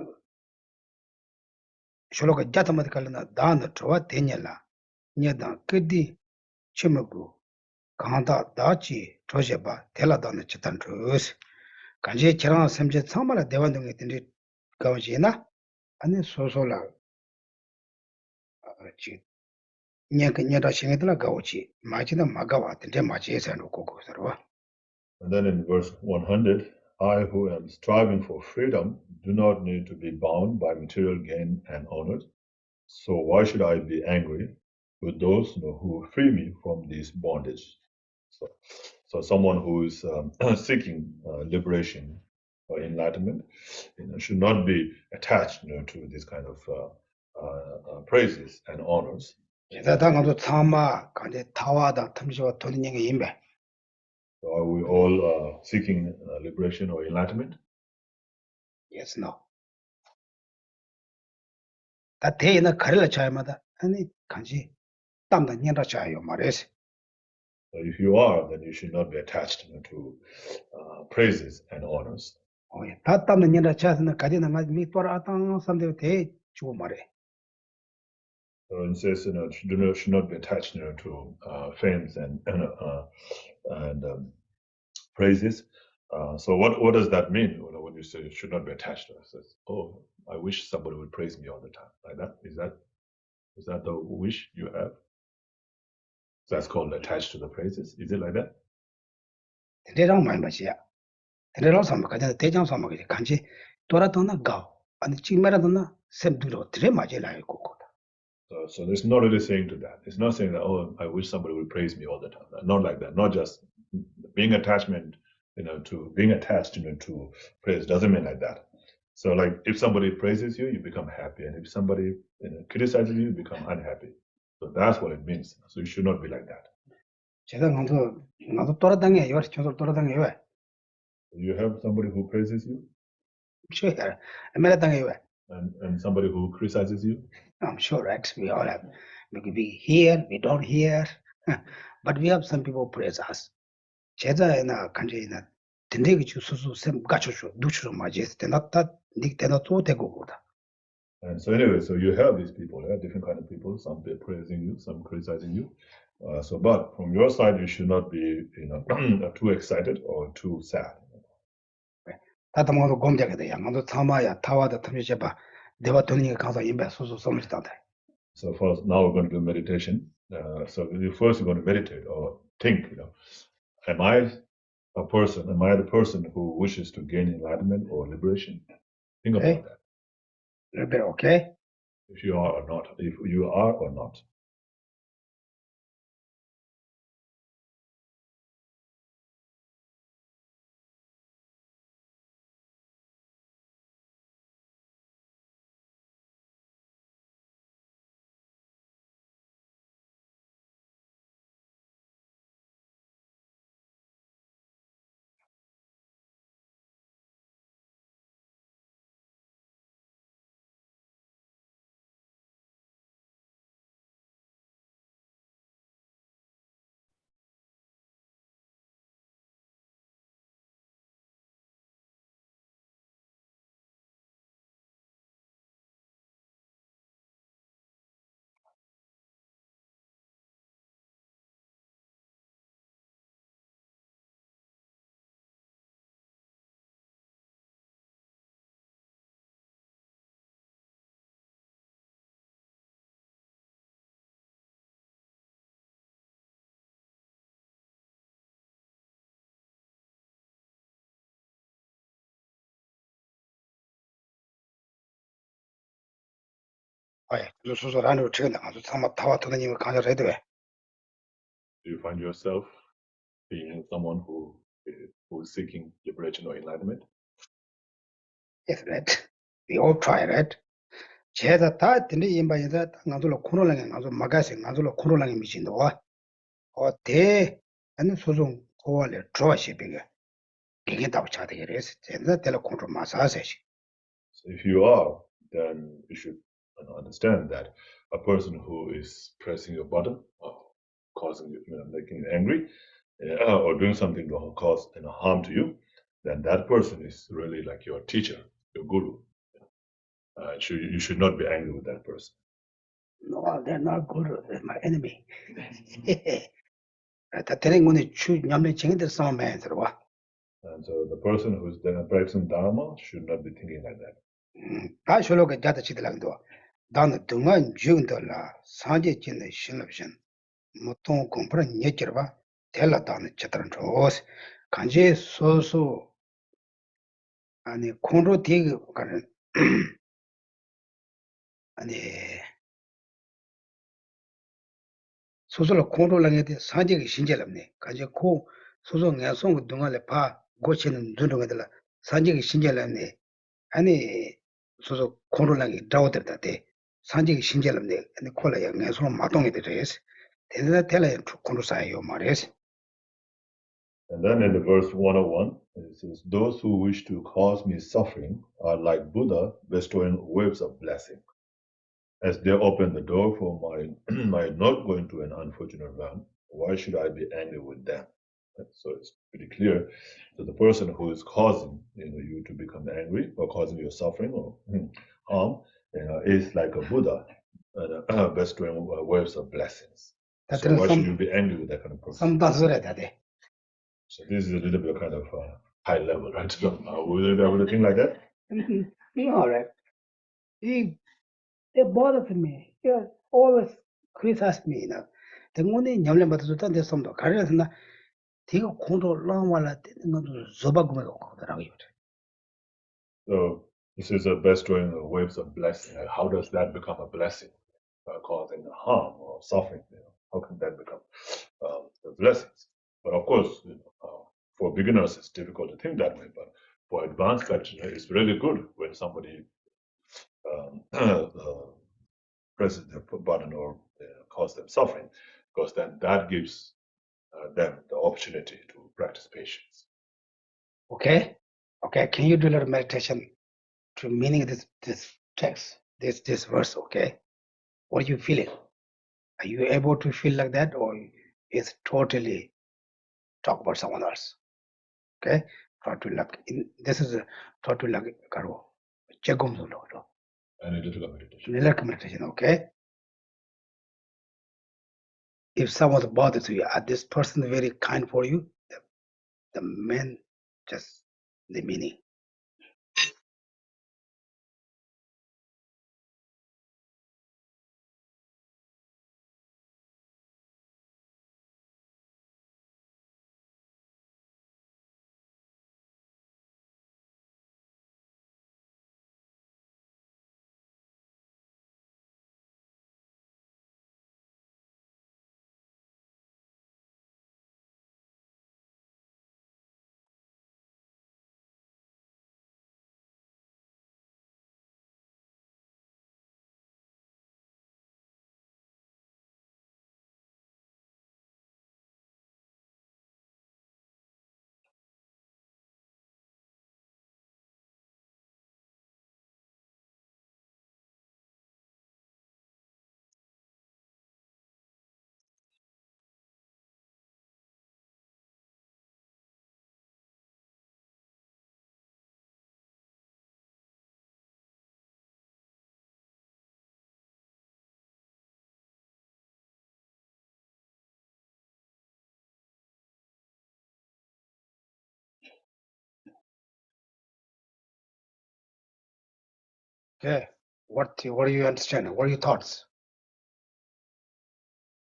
쇼로가 자타마디 칼나 다나 좋아 되냐라. 녀다 그디 치먹고 강다 다치 조셔봐 텔라다는 치탄 주스. 간제 저랑 섬제 참말아 대원동에 된데 가오지나 아니 소소라 지 녀가 신경들아 가오지 마지나 마가와 된데 마지에서 놓고 거서와. And then in verse 100, I who am striving for freedom do not need to be bound by material gain and honors. So why should I be angry with those who free me from this bondage? So someone who is seeking liberation or enlightenment, should not be attached, to this kind of praises and honors. 제다당도 참마 간제 타와다 탐시와 돈인게 임배. So are we all seeking liberation or enlightenment? Yes, no. 다 대나 가르라 차이마다 아니 간지 땅다 년다 차요 말했어. So if you are, then you should not be attached, to praises and honors. 다 땅다 년다 차서는 가지나 미 또라 땅 삼대 대 주고 말해. So it says, should not be attached, to fames and praises. So what does that mean? When you say should not be attached to it? Says, oh, I wish somebody would praise me all the time, like that. Is that the wish you have? So that's called attached to the praises. Is it like that? 대대랑 많이 마시야. 대대랑 삼마 가자 대장 삼마 가지 간지 또라도나 가. 아니 지금이라도나 샘두로 드레 맞이라 있고. So it's not really saying to that. It's not saying that, oh, I wish somebody would praise me all the time. Not like that. Not just being attachment, to being attached, to praise doesn't mean like that. So like if somebody praises you, you become happy. And if somebody criticizes you, you become unhappy. So that's what it means. So you should not be like that. 제가 나도 돌아다녀 요 저도 돌아다녀 요. You have somebody who praises you? Sure. 에메라다녀 요. And somebody who criticizes you? I'm sure, right? We all have. We hear, we don't hear, but we have some people praise us. 제자나 간제나 된대기 주수수 셈 갖춰줘 누추로 맞이해서 되나다 되나 또 되고 보다. And so anyway, so you have these people, different kind of people. Some praising you, some criticizing you. But from your side, you should not be, too excited or too sad. 다다 모두 공작이 돼야 모두 타마야 타와다 탐지해봐. 내가 돈이 가서 임배 소소 섬지다다. So first, now we're going to do meditation. So first we're going to meditate or think, am I the person who wishes to gain enlightenment or liberation? Think about that. A little bit, okay? If you are or not. If you are or not. Do you find yourself being someone who is seeking liberation or enlightenment? Yes, right. We all try, right? 제가 다 드네 임바이다 나도로 코로랑에 나도 마가세 나도로 코로랑에 미친도 와 어때 아니 소송 고발에 좋아시비게 이게 다 차대 그래서 제가 텔레 컨트롤 마사세시 So if you are, then you should understand that a person who is pressing your button or causing you, making you angry, or doing something to cause harm to you, then that person is really like your teacher, your guru. You should not be angry with that person. No, they're not good. They're my enemy. 다 되는 거는 추 냠내 쟁이들 싸움에 들어와. And so the person who is then practicing Dharma should not be thinking like that. 다 쇼로가 자다 치들랑도. 나는 동안 죽은들라 산제 진의 신럽신. 모통 공부를 녀지르바 텔라다는 제대로 좋스. 간제 소소 아니 콘로 디그 가는 아니 소소로 콘로랑에데 산제기 신제랍네. 간제 코 소소 내송 동안에 파 고치는 눈동에들라 산제기 신제랍네. 아니 소소 콘로랑이 다오들다데 산제기 신제랍네. 아니 콜라야 내송 마동에 되레스. 대다 텔라야 콘로사요 말레스. And then in the verse 101, it says, those who wish to cause me suffering are like Buddha bestowing waves of blessing. As they open the door for my not going to an unfortunate realm, why should I be angry with them? So it's pretty clear that the person who is causing you to become angry or causing you suffering or harm is like a Buddha bestowing waves of blessings. So why should you be angry with that kind of person? So this is a little bit kind of high level, right? So would you be able to think like that? All right. It bothers me. It always criticizes me. The only 냠le 받아줬다 내 som도 가려서나 되게 공도 라마라 되는 것도 조바구메가 오더라고요. So this is a bestowing waves of blessing. How does that become a blessing? Causing harm or suffering? How can that become the blessings? But of course, for beginners, it's difficult to think that way. But for advanced practitioner, it's really good when somebody presses the button or cause them suffering, because then that gives them the opportunity to practice patience. Okay, can you do a little meditation to meaning this text, this verse? Okay, what are you feeling? Are you able to feel like that, or is totally talk about someone else? Okay, try to like this is a try to like karo chegum zulo. And a little meditation. Little meditation, okay. If someone bothers you, are this person very kind for you? The man just the meaning. Okay, what do you understand? What are your thoughts?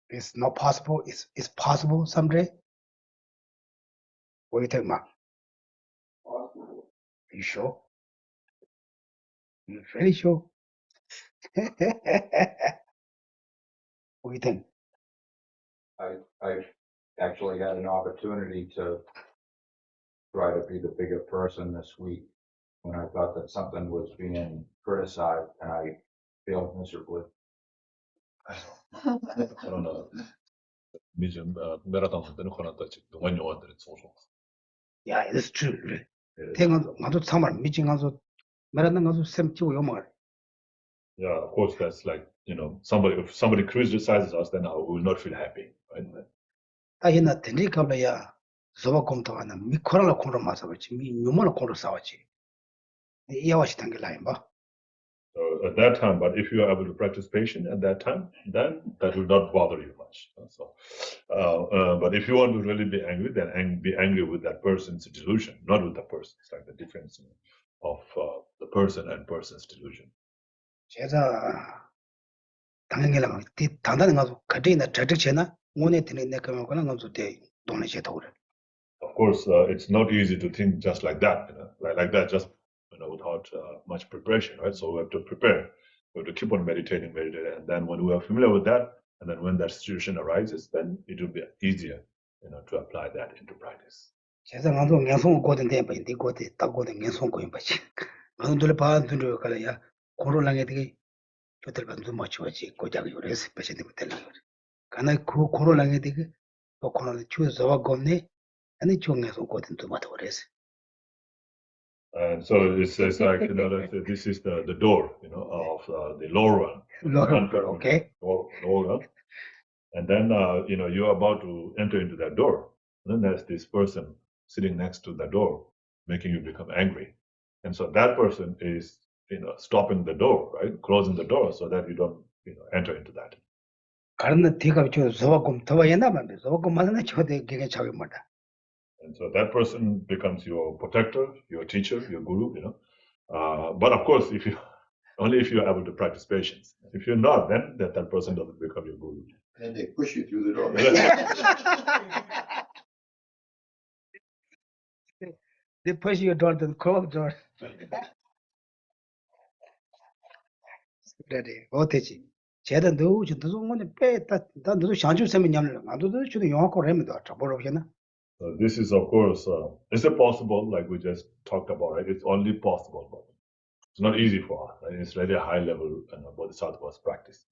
It's not possible. It's possible someday. What do you think, Mark? Are you sure? You're very sure. What do you think? I actually had an opportunity to try to be the bigger person this week when I thought that something was being criticized, and I failed miserably. I don't know. 미좀 메라당 때는 그런다 지금 많이 왔더니 소소. Yeah, it's true. Yes. Tengan ngadu tsamar meeting ngadu merana ngadu sem chiwo yomar. Yeah, of course, that's like, if somebody criticizes us, then we will not feel happy, right? Ayina tendi kabla ya zoba komta ana mi korala konro masabachi mi nyumala konro sawachi. Iyawashi tangila imba. So at that time, but if you are able to practice patience at that time, then that will not bother you much. But if you want to really be angry, then be angry with that person's delusion, not with the person. It's like the difference of the person and person's delusion. 제가 당연히라 티 단단한 가서 가지나 저득체나 오늘 드는 내 그런 거는 가서 대 돈을 제도 그래. Of course, it's not easy to think just like that, like that, just without much preparation, right? So we have to prepare. We have to keep on meditating, and then when we are familiar with that, and then when that situation arises, then it will be easier, to apply that into practice. 제가 가서 냥송 고든 데 바인데 고데 딱 고든 냥송 고인 바지. 아무들 봐 둘을 가려야 고로랑에 되게 저들 반도 맞추지 고작이 그래서 패션이 못될 거. 가나 그 고로랑에 되게 또 고로 추서와 겁네. 아니 총에서 고든 또 맞아 그래서. And so it's like, this is the door, of the lower one. Okay. Lower one. And then, you're about to enter into that door. And then there's this person sitting next to the door, making you become angry. And so that person is, stopping the door, right? Closing the door so that you don't, enter into that. And so that person becomes your protector, your teacher, your guru, But of course, only if you're able to practice patience. If you're not, then that person doesn't become your guru. And they push you through the door. They push you door to the closed door. 그래, 어때지? 제가 너 오늘 빼다 너도 상주 세면 냠을 나도 주도 영화 거래면도 잡으러 오시나? So this is, of course, is it possible, like we just talked about, right? It's only possible, but it's not easy for us, right? It's really a high level Bodhisattva's practice.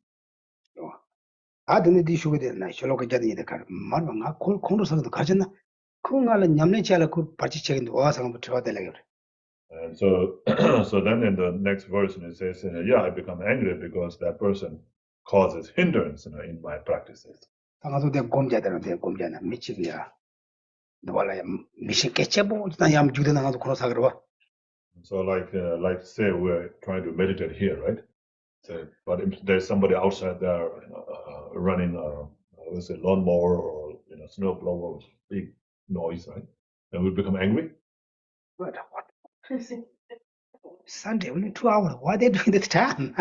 아드네 디슈게 되나? 실로가 자드니데 가 말방아 콘도서도 가졌나? 그거는 냠내 지알아 그 같이 책인데 와서 한번 들어야 되려 그래. And so, so then in the next verse, it says, I become angry because that person causes hindrance, in my practices. 당아도 내 곰자들한테 곰자나 미치기야. 너발라 미신 깨쳐보 나 얌 주대 나가도 그런 사그러 봐. So like say we're trying to meditate here, right? So, but if there's somebody outside there, running a lawnmower or snowblower, big noise, right? And we become angry. What? Sunday only 2 hours. Why they doing this time?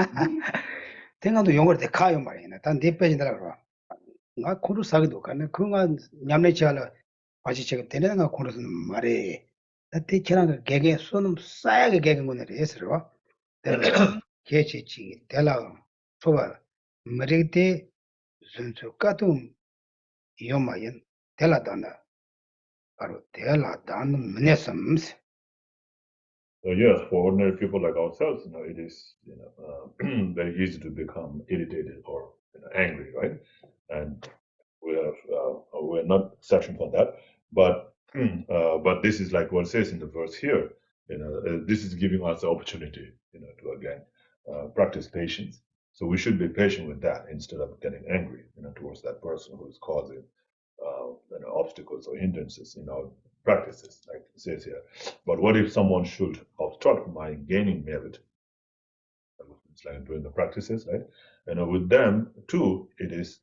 생각도 영어로 돼 가요 말이야. 단네 빼진다라 그러. 나 코르 사기도 가네. 그가 냠내 지알아. 같이 제가 되는가 코르는 말에. 나때 지나가 개개 손은 싸게 개개 거네. 해서로. 개치치 달라. 소바. 머리때 순수 까tum 요마연 달라다나. 바로 달라다는 문에서ms. So yes, for ordinary people like ourselves, it is very easy to become irritated or angry, right? And we're not exception for that. But this is like what it says in the verse here. This is giving us the opportunity, to again practice patience. So we should be patient with that instead of getting angry, towards that person who is causing obstacles or hindrances in our practices, like it says here. But what if someone should obstruct my gaining merit? It's like doing the practices, right? With them too, it is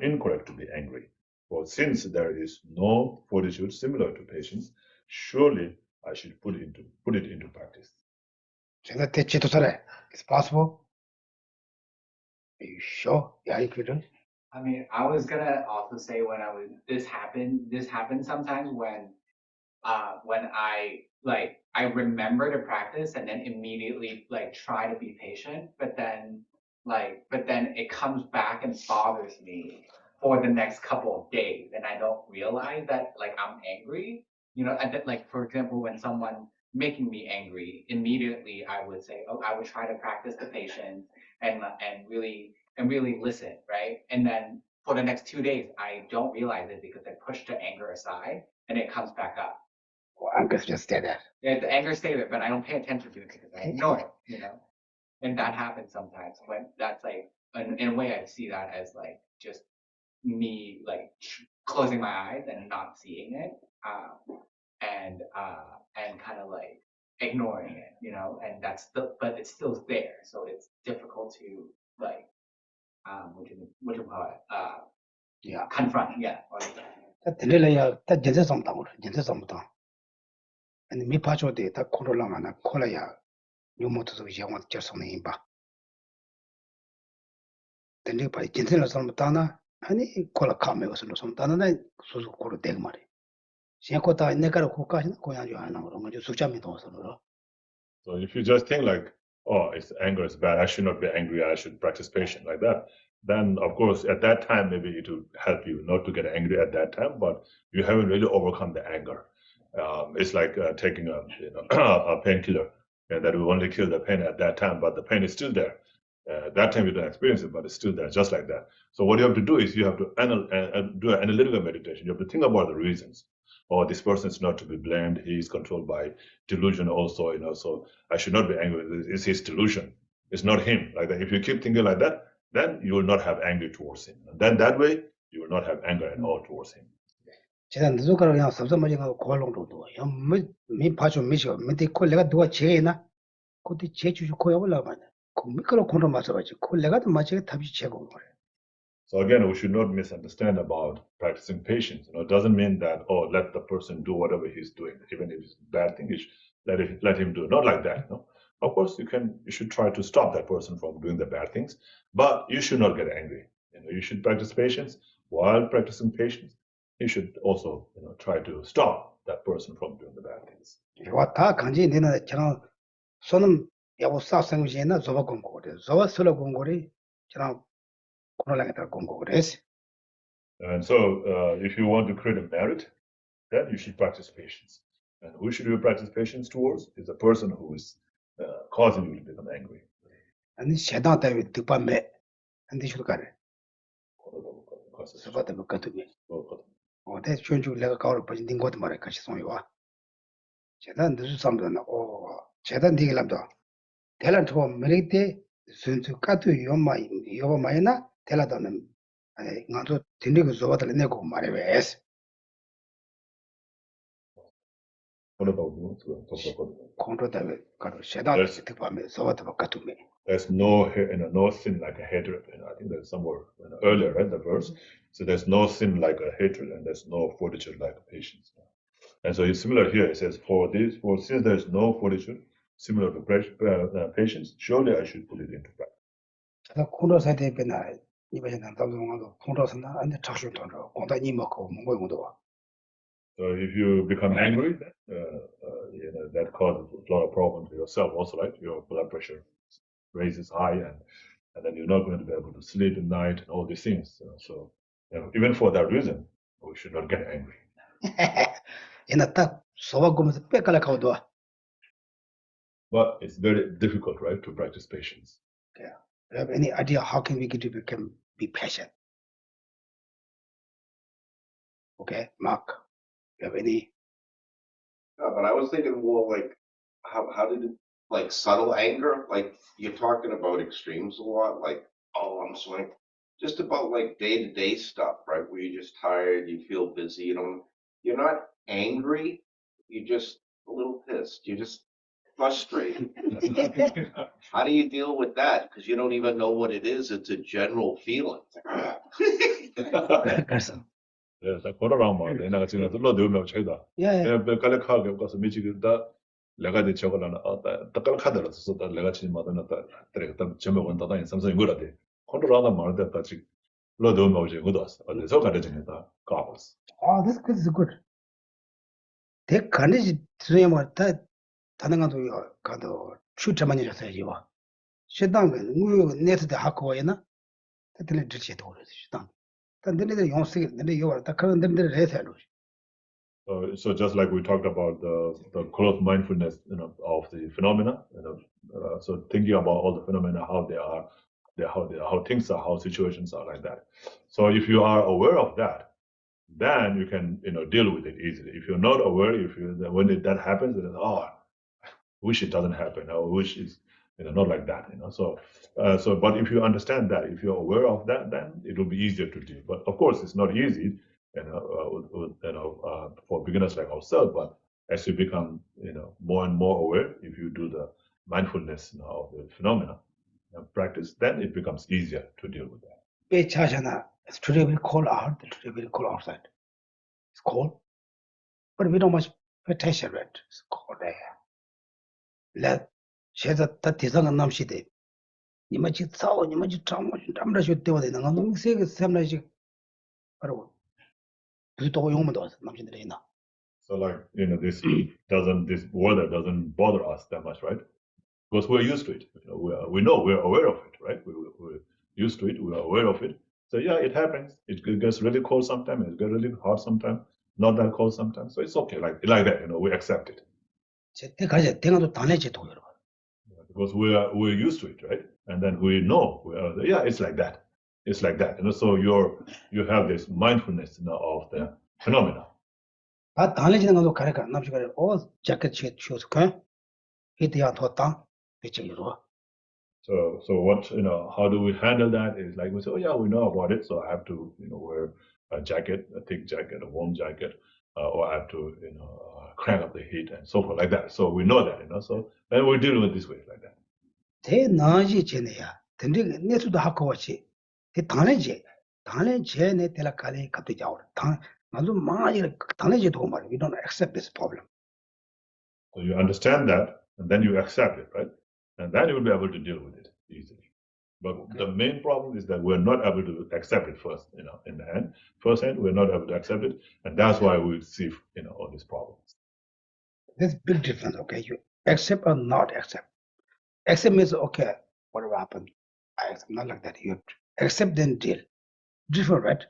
incorrect to be angry. For since there is no fortitude similar to patience, surely I should put it into practice. It's possible. Are you sure? Yeah, you could. I mean, I was gonna also say this happened sometimes when I remember to practice and then immediately try to be patient, but then it comes back and bothers me for the next couple of days, and I don't realize that I'm angry. And for example, when someone making me angry, immediately I would say, oh, I would try to practice the patience, and really listen, right? And then for the next 2 days, I don't realize it because I push the anger aside and it comes back up. Well, anger just stay there. Yeah, the anger stays there, but I don't pay attention to it because I ignore it, you know? And that happens sometimes when that's like, in a way I see that as like just me like closing my eyes and not seeing it, and kind of like ignoring it, you know, and but it's still there, so it's difficult to like, what do you call it, Yeah. confront, yeah. 다 들려야 다 진짜 좀 당으로 진짜 좀 당. 아니 미파초데 다 코로나나 콜라야 요모토도 영어 절성의 임바. 근데 봐 진짜로 좀 당나 아니 콜라 카메고서 좀 당나 소소 코로 되게 말이. 생각보다 내가 고가신 고양이 하나 그런 거 수자미 동서로. So if you just think like, oh, it's anger is bad, I should not be angry, I should practice patience like that, then of course at that time maybe it will help you not to get angry at that time, but you haven't really overcome the anger. It's like taking a painkiller, and that will only kill the pain at that time, but the pain is still there. That time you don't experience it, but it's still there, just like that. So what you have to do is you have to do an analytical meditation. You have to think about the reasons. Oh, this person is not to be blamed. He is controlled by delusion also, you know, so I should not be angry. It's his delusion. It's not him. Like that. If you keep thinking like that, then you will not have anger towards him. And then that way, you will not have anger at all towards him. 제가 누구가로 그냥 섭섭하지가 고발롱도도 미 파초 미시고 밑에 콜레가 누가 제나 그때 제주주 고야 올라가면 그 미끌어 공로 맞아가지고 콜레가도 맞게 답이 제공 거래. So again, we should not misunderstand about practicing patience. You know, it doesn't mean that, oh, let the person do whatever he's doing, even if it's a bad thing, let him do it. Not like that. No? Of course, you should try to stop that person from doing the bad things, but you should not get angry. You know, you should practice patience. While practicing patience, you should also, you know, try to stop that person from doing the bad things. 이거 다 간지 내는 저는 손은 야고 사생시에나 저거 공고래. 저거 설어 공고래. 저는 코로나가 공고래. And so, if you want to create a merit, then you should practice patience. And who should you practice patience towards? Is the person who is causing you to become angry. 아니 세당 때문에 득밤에 안디 줄까래. 서바도 못 가도면. 대 전주 내가 가을 빠진 딩고도 말에 같이 송이와. 제단 늦은 삼도나 제단 디길람도. 대란 저 메리테 순수 까도 요마이나 대라다는 아니 나도 딘디고 저바들 내고 말해 왜. What about you? There's no sin like a hatred. I think there's somewhere earlier, right? The verse. So there's no sin like a hatred, and there's no fortitude like a patience. And so it's similar here. It says, since there's no fortitude, similar to patience, surely I should put it into practice. So if you become angry, that causes a lot of problems to yourself also, right? Your blood pressure raises high, and then you're not going to be able to sleep at night and all these things. So even for that reason, we should not get angry. But it's very difficult, right, to practice patience. Yeah. Do you have any idea how can we get to be patient? Okay, Mark, you have any? But I was thinking more like, how did it, like subtle anger? Like you're talking about extremes a lot, like, oh, I'm sorry. Just about like day-to-day stuff, right? Where you're just tired, you feel busy, you're not angry, you're just a little pissed, you're just frustrated. How do you deal with that? Because you don't even know what it is. It's a general feeling. Oh, this is good. They can't say what that Tananga got shoot a manager say you are. Shut down, we net the Hakoyana. That didn't do it all. Then the young sick, then you are the current then the So just like we talked about the close mindfulness, of the phenomena, so thinking about all the phenomena, how they are, how things are, how situations are like that. So if you are aware of that, then you can deal with it easily. If you're not aware, when that happens, then wish it doesn't happen. I wish it's not like that. But if you understand that, if you're aware of that, then it will be easier to do. But of course, it's not easy, for beginners like ourselves. But as you become more and more aware, if you do the mindfulness of the phenomena practice, then it becomes easier to deal with that. Today we call out, today we call outside. It's cold, but we don't much pay attention to it. It's cold there. Let share that is on a shide. You might tell, you might tell much, I'm not sure they were in another say the same like so this weather doesn't bother us that much, right? Because we're used to it. We know, we're aware of it, right? We're used to it, we're aware of it. So yeah, it happens. It gets really cold sometimes, it gets really hot sometimes, not that cold sometimes. So it's okay, like that, we accept it. Because we're used to it, right? And then we know, it's like that. It's like that. So you have this mindfulness of the phenomena. So what how do we handle that? Is like we say, we know about it, so I have to wear a jacket, a thick jacket, a warm jacket, or I have to crank up the heat and so forth, like that. So we know that, so then we deal with it this way, like that. We don't accept this problem. So you understand that, and then you accept it, right? And then you will be able to deal with it easily. But the main problem is that we're not able to accept it first, in the end. First hand, we're not able to accept it, and that's why we see, all these problems. There's big difference, okay? You accept or not accept. Accept means, okay, whatever happened, I accept, not like that. You have to accept then deal. Different, right?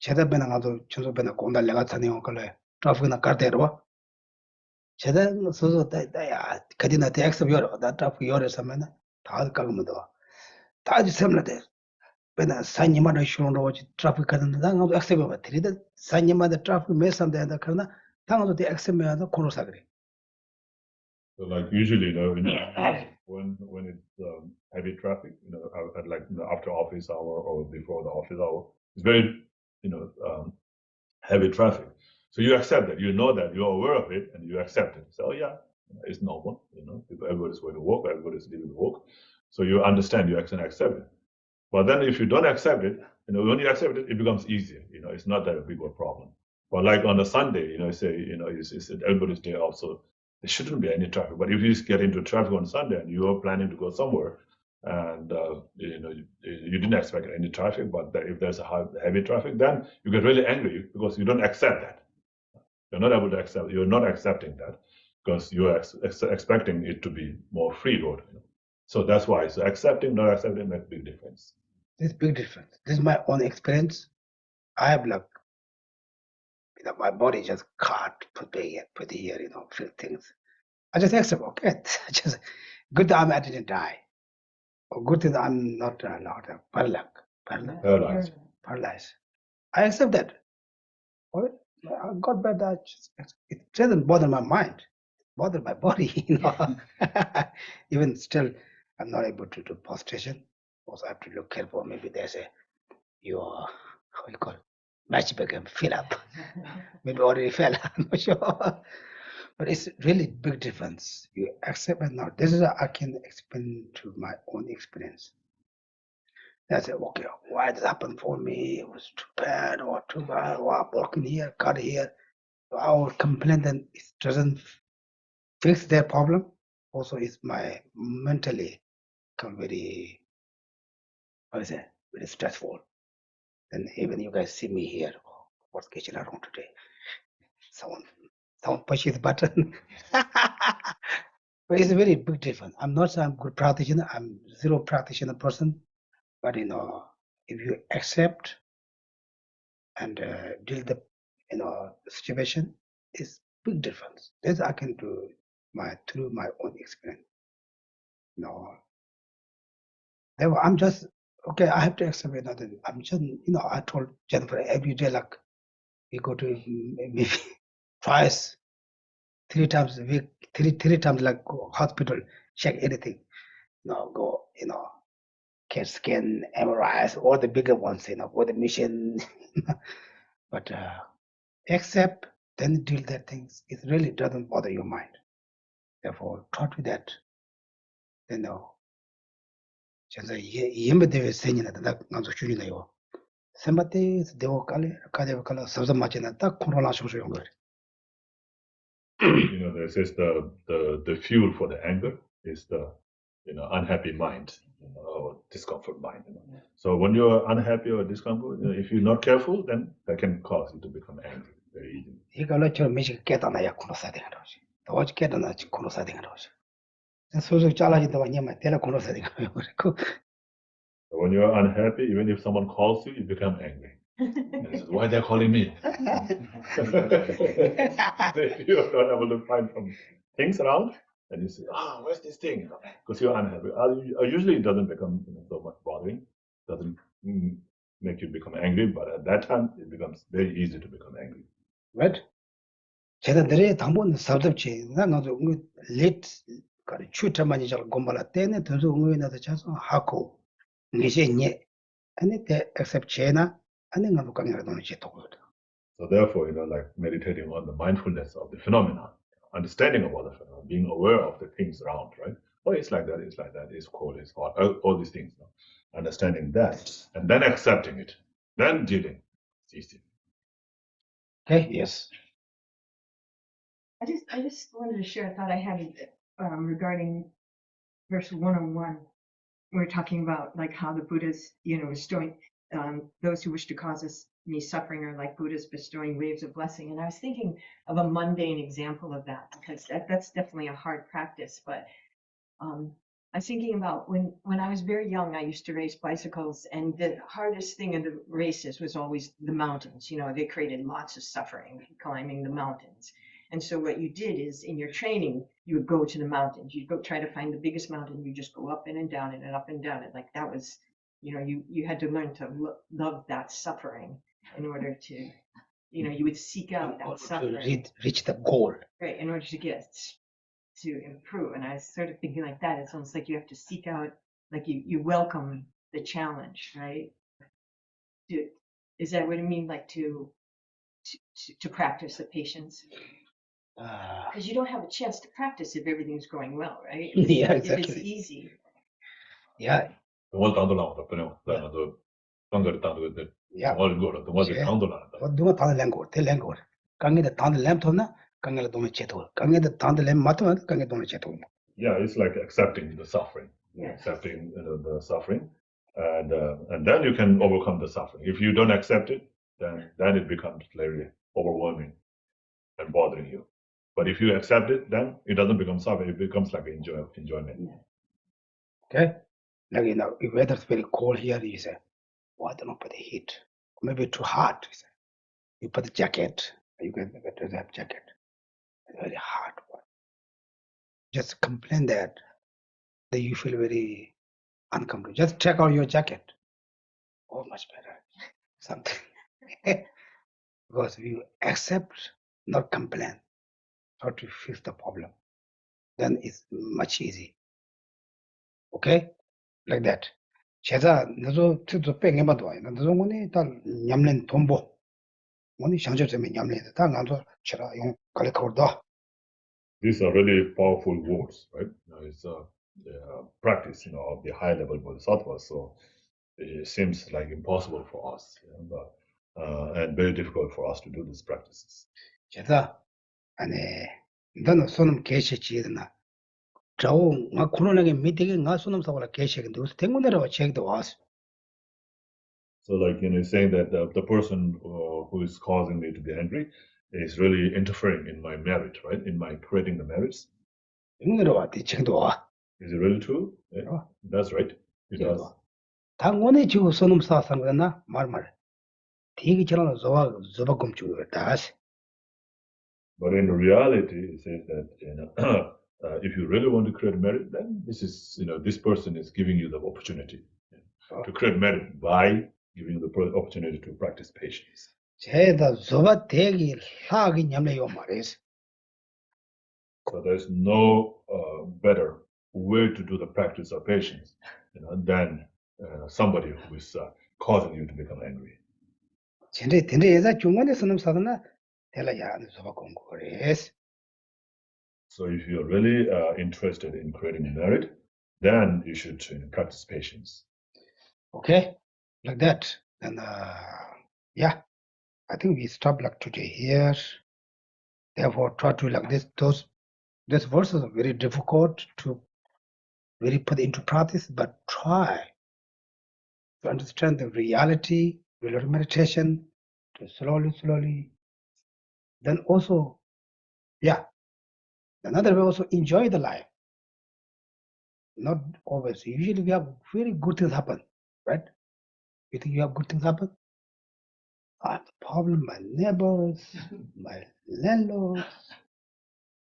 Cheda bena ngado chunso bena konda lega tsani ngokale traffic na karte ro. Cheda so da ya kadina te accept yor da traffic yor samena ta kalmudo. Ta ji semna de bena sanyima da shon ro traffic kadina da ngado accept ba trida sanyima da traffic me sam da kana ta ngado te accept me da kono sagre. So like usually, when it's heavy traffic, at like after office hour or before the office hour, it's very, heavy traffic. So you accept that, that, you're aware of it, and you accept it. So it's normal, everybody's going to work, everybody's leaving to work. So you understand, you actually accept it. But then if you don't accept it, when you accept it, it becomes easier. It's not that a big of a problem. But like on a Sunday, say, it's everybody's day off, so there shouldn't be any traffic. But if you just get into traffic on Sunday and you are planning to go somewhere, and you didn't expect any traffic, but if there's a heavy traffic, then you get really angry because you don't accept that. You're not able to accept. You're not accepting that because you're expecting it to be more free road. So that's why. So accepting, not accepting makes a big difference. There's big difference. This is my own experience. I have like, my body just can't put here, feel things. I just accept, okay, just good that I didn't die. Or good that I'm not paralyzed. I accept that. I got better. It doesn't bother my mind, bother my body, Even still, I'm not able to do prostration. Also, I have to look careful. Maybe there's your, how you call it, matchback and fill up. Maybe already fell, I'm not sure. But it's really big difference. You accept and not. This is I can explain to my own experience. I said, okay, why did it happen for me? It was too bad or too bad, or I'm broken here, cut here. I would complain, then it doesn't fix their problem. Also, it's my mentally become very, very stressful. And even you guys see me here, what's getting around today? Someone pushes the button. But it's a very big difference. I'm not some good practitioner. I'm zero practitioner person. But if you accept and deal the situation, it's big difference. This I can do through my own experience. Therefore, I'm just okay. I have to accept another. I'm just, I told Jennifer every day, like we go to maybe twice, 3 times a week, three times, like go hospital, check anything, go, CAT scan, MRIs, all the bigger ones, for the mission. But accept, then deal that things. It really doesn't bother your mind. Therefore, taught with that, 진짜 예매대회 생이나 딱 나도 주니나요. 선바때 대고 깔래 가대고 깔라 서서 맞지나 딱 코로나 소소용 거래. There says the fuel for the anger is the unhappy mind, or discomfort mind. So when you're unhappy or discomfort, if you're not careful, then that can cause you to become angry very easily. 이걸로 저 미식 깨닫나야 코로사 되는 거지. 더 깨닫나 코로사 되는 거지. 소소 잘라진다 와냐면 때라 코로사 되는 거래. When you're unhappy, even if someone calls you, you become angry. And he says, why they're calling me? If you're not able to find some things around, and you say, where's this thing? Because you're unhappy. Usually it doesn't become so much bothering, doesn't make you become angry, but at that time it becomes very easy to become angry. Right? 제가 내래 당분 sabdabchi 나도 late 그 추트만이 잘 공부할 때는 더 응외나서 자서 하고 이제 니 아니 때 accept 제나 아니 나도 강의를 도는 제 도거든. So therefore, like meditating on the mindfulness of the phenomena, understanding about the phenomena, being aware of the things around, right? Oh, it's like that, it's cold, it's hot, all these things. Understanding that, and then accepting it, then dealing. It's easy. Okay, yes. I just wanted to share a thought I had regarding verse 101. We're talking about like how the Buddha's, bestowing those who wish to cause me suffering are like Buddhas bestowing waves of blessing. And I was thinking of a mundane example of that, because that's definitely a hard practice. But I was thinking about when I was very young, I used to race bicycles, and the hardest thing in the races was always the mountains. They created lots of suffering climbing the mountains. And so what you did is in your training, you would go to the mountains. You'd go try to find the biggest mountain. You just go up and down and up and down. And like that was, you had to learn to love that suffering in order to, you would seek out that suffering. To reach the goal. Right, in order to improve. And I was sort of thinking like that. It's almost like you have to seek out, like you welcome the challenge, right? Is that what you mean, like to practice the patience? Because you don't have a chance to practice if everything's going well, right? Yeah, exactly. If it's easy. Yeah. Yeah. 누가 다른 랭고, 대 랭고. 강에다 다른 램토나 강에다 돈을 제도. 강에다 다른 램 맞으면 강에 돈을 제도. Yeah, it's like accepting the suffering, accepting the suffering, and then you can overcome the suffering. If you don't accept it, then it becomes very overwhelming and bothering you. But if you accept it, then it doesn't become suffering. It becomes like enjoyment. Okay? Like, if weather's very cold here, you say, why don't put the heat? Maybe too hot. You put the jacket. You can have jacket. It's very hard one. Just complain that you feel very uncomfortable. Just take out your jacket. Oh, much better. Something. Because you accept, not complain, how to fix the problem. Then it's much easy. Okay? Like that. 제자 너도 뜻도 뺑에 봐도 너도 뭐니 다 냠는 돈보 뭐니 상처점에 냠는 다 나도 쳐라 용 갈래거다. These are really powerful words, right? It's the practice, of the high level bodhisattvas. So it seems like impossible for us, and very difficult for us to do these practices. 제자 아니 너는 손음 계시지나 저 나 코로나게 미팅에 나 손음 사고라 계시는데 우스 대문에로 책도 왔어. So like, saying that the person who is causing me to be angry is really interfering in my merit, right? In my creating the merits. 대문에로 왔대 책도 와. Is it really true? Yeah, that's right. It does. 당원에 지고 손음 사상 거나 말말. 되게 저런 조바금 주고 다시. But in reality, it says that if you really want to create merit, then this is this person is giving you the opportunity to create merit by giving the opportunity to practice patience. 제다 조바 대기 하기 냠래요 말이스. So there's no better way to do the practice of patience, than somebody who is causing you to become angry. 진짜 근데 예자 중간에서는 사드나 될라야 조바 공부레스. So if you're really interested in creating merit, then you should practice patience. Okay, like that. And yeah, I think we stop like today here. Therefore, try to like this. These verses are very difficult to really put into practice, but try to understand the reality, real meditation, to slowly. Then also, yeah, another way also enjoy the life. Not always. Usually we have very good things happen, right? You think you have good things happen? I have a problem, my neighbors, my landlords,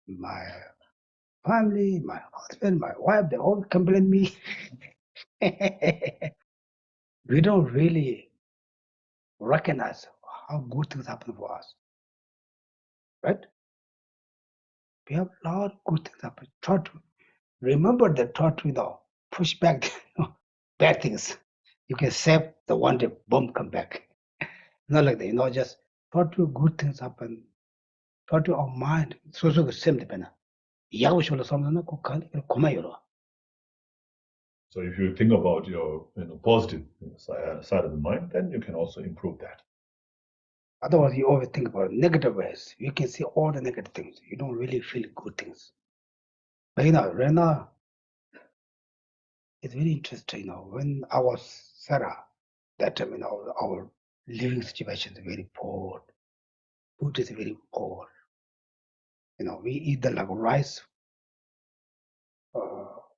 my family, my husband, my wife, they all complain me. We don't really recognize how good things happen for us, right? We have a lot of good things happen. Try to remember that, try to push back bad things. You can save the one day bomb come back. Not like that, just try to good things happen. Try to our mind. So the same depend. So if you think about your positive side of the mind, then you can also improve that. Otherwise, you always think about negative ways. You can see all the negative things. You don't really feel good things. But right now, it's very interesting. When I was Sera, that time, our living situation is very poor. Food is very poor. We eat the like rice.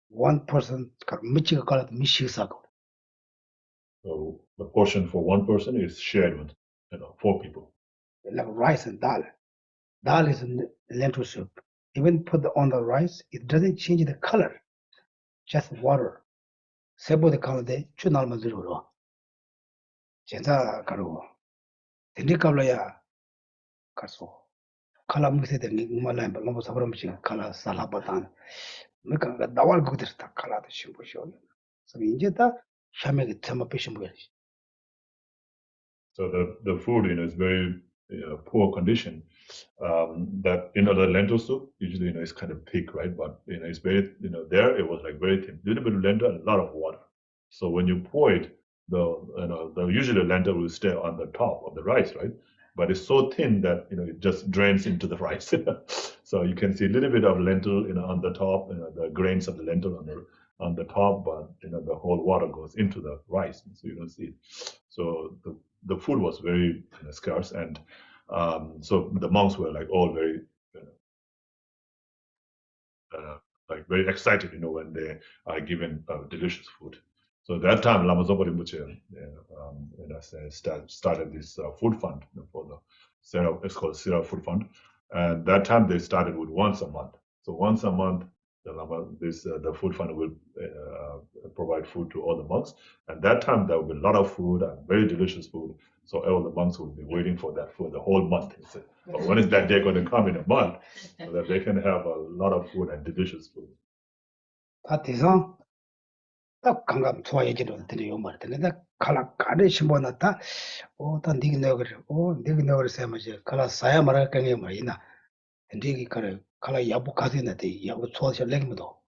One person, So the portion for one person is shared with 4 people. like rice and dal. Dal is lentil soup. Even put on the rice, it doesn't change the color, just water. Sebo the color de chunal mazuru. Jenza karu. Tindi kabla kaso. Kala mukse de ngmala ba lomo sabram chi kala salabatan. Meka dawal gudista kala de shimbo sho. So injeta shame ke thama peshimbo. So the food is very poor condition. That the lentil soup usually is kind of thick, right? But it's very there it was like very thin, little bit of lentil and a lot of water. So when you pour it, the usually lentil will stay on the top of the rice, right? But it's so thin that it just drains into the rice. So you can see a little bit of lentil on the top, the grains of the lentil on the top, but the whole water goes into the rice, so you don't see it. So the food was very scarce, and so the monks were like all very like very excited, when they are given delicious food. So at that time, Lama Zopa Rinpoche started this food fund for the Sera. It's called Sera Food Fund, and that time they started with once a month. So once a month, the food fund will provide food to all the monks. And that time there will be a lot of food and very delicious food. So all the monks will be waiting for that food the whole month. But when is that day going to come in a month so that they can have a lot of food and delicious food? Partisan, 딱 감감 좋아해지는 드려요 말인데 칼라 가르 심어놨다. 또 니기 너그래. 니기 너그래 세마지 칼라 사야 말할 거냐 말이나. 니기 칼라 야부 가지는데 야부 좋아서 랭무도.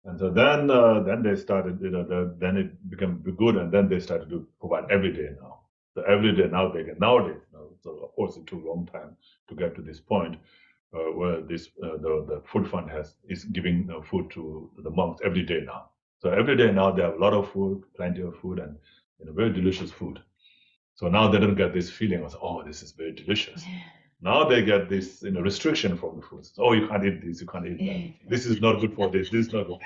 And so then they started, then it became good, and then they started to provide every day now. So every day now they can nowadays. So of course it took a long time to get to this point where this the food fund is giving food to the monks every day now. So every day now they have a lot of food, plenty of food, and very delicious food. So now they don't get this feeling of, oh, this is very delicious. Now they get this restriction from the food. Oh, you can't eat this, you can't eat that. This is not good for this is not good.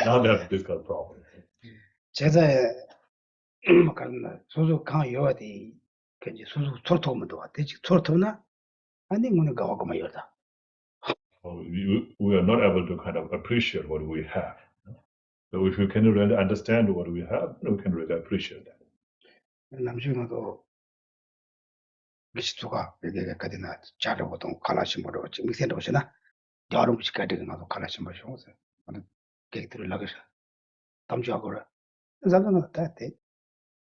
Now they have this kind of problem. 제가 소소 강 요아디 그지 소소 초토면도 왔대. 초토나 아니 뭐는 가고 말이다. We are not able to kind of appreciate what we have. So if we can really understand what we have, we can really appreciate that. 남중에도 미시투가 여기가 가디나 자르고도 칼라시모로 지금 생각 오시나 여러 무식 가디가 나도 칼라시모 쇼서 아니 게이트를 나가서 담주하고라 자는 다때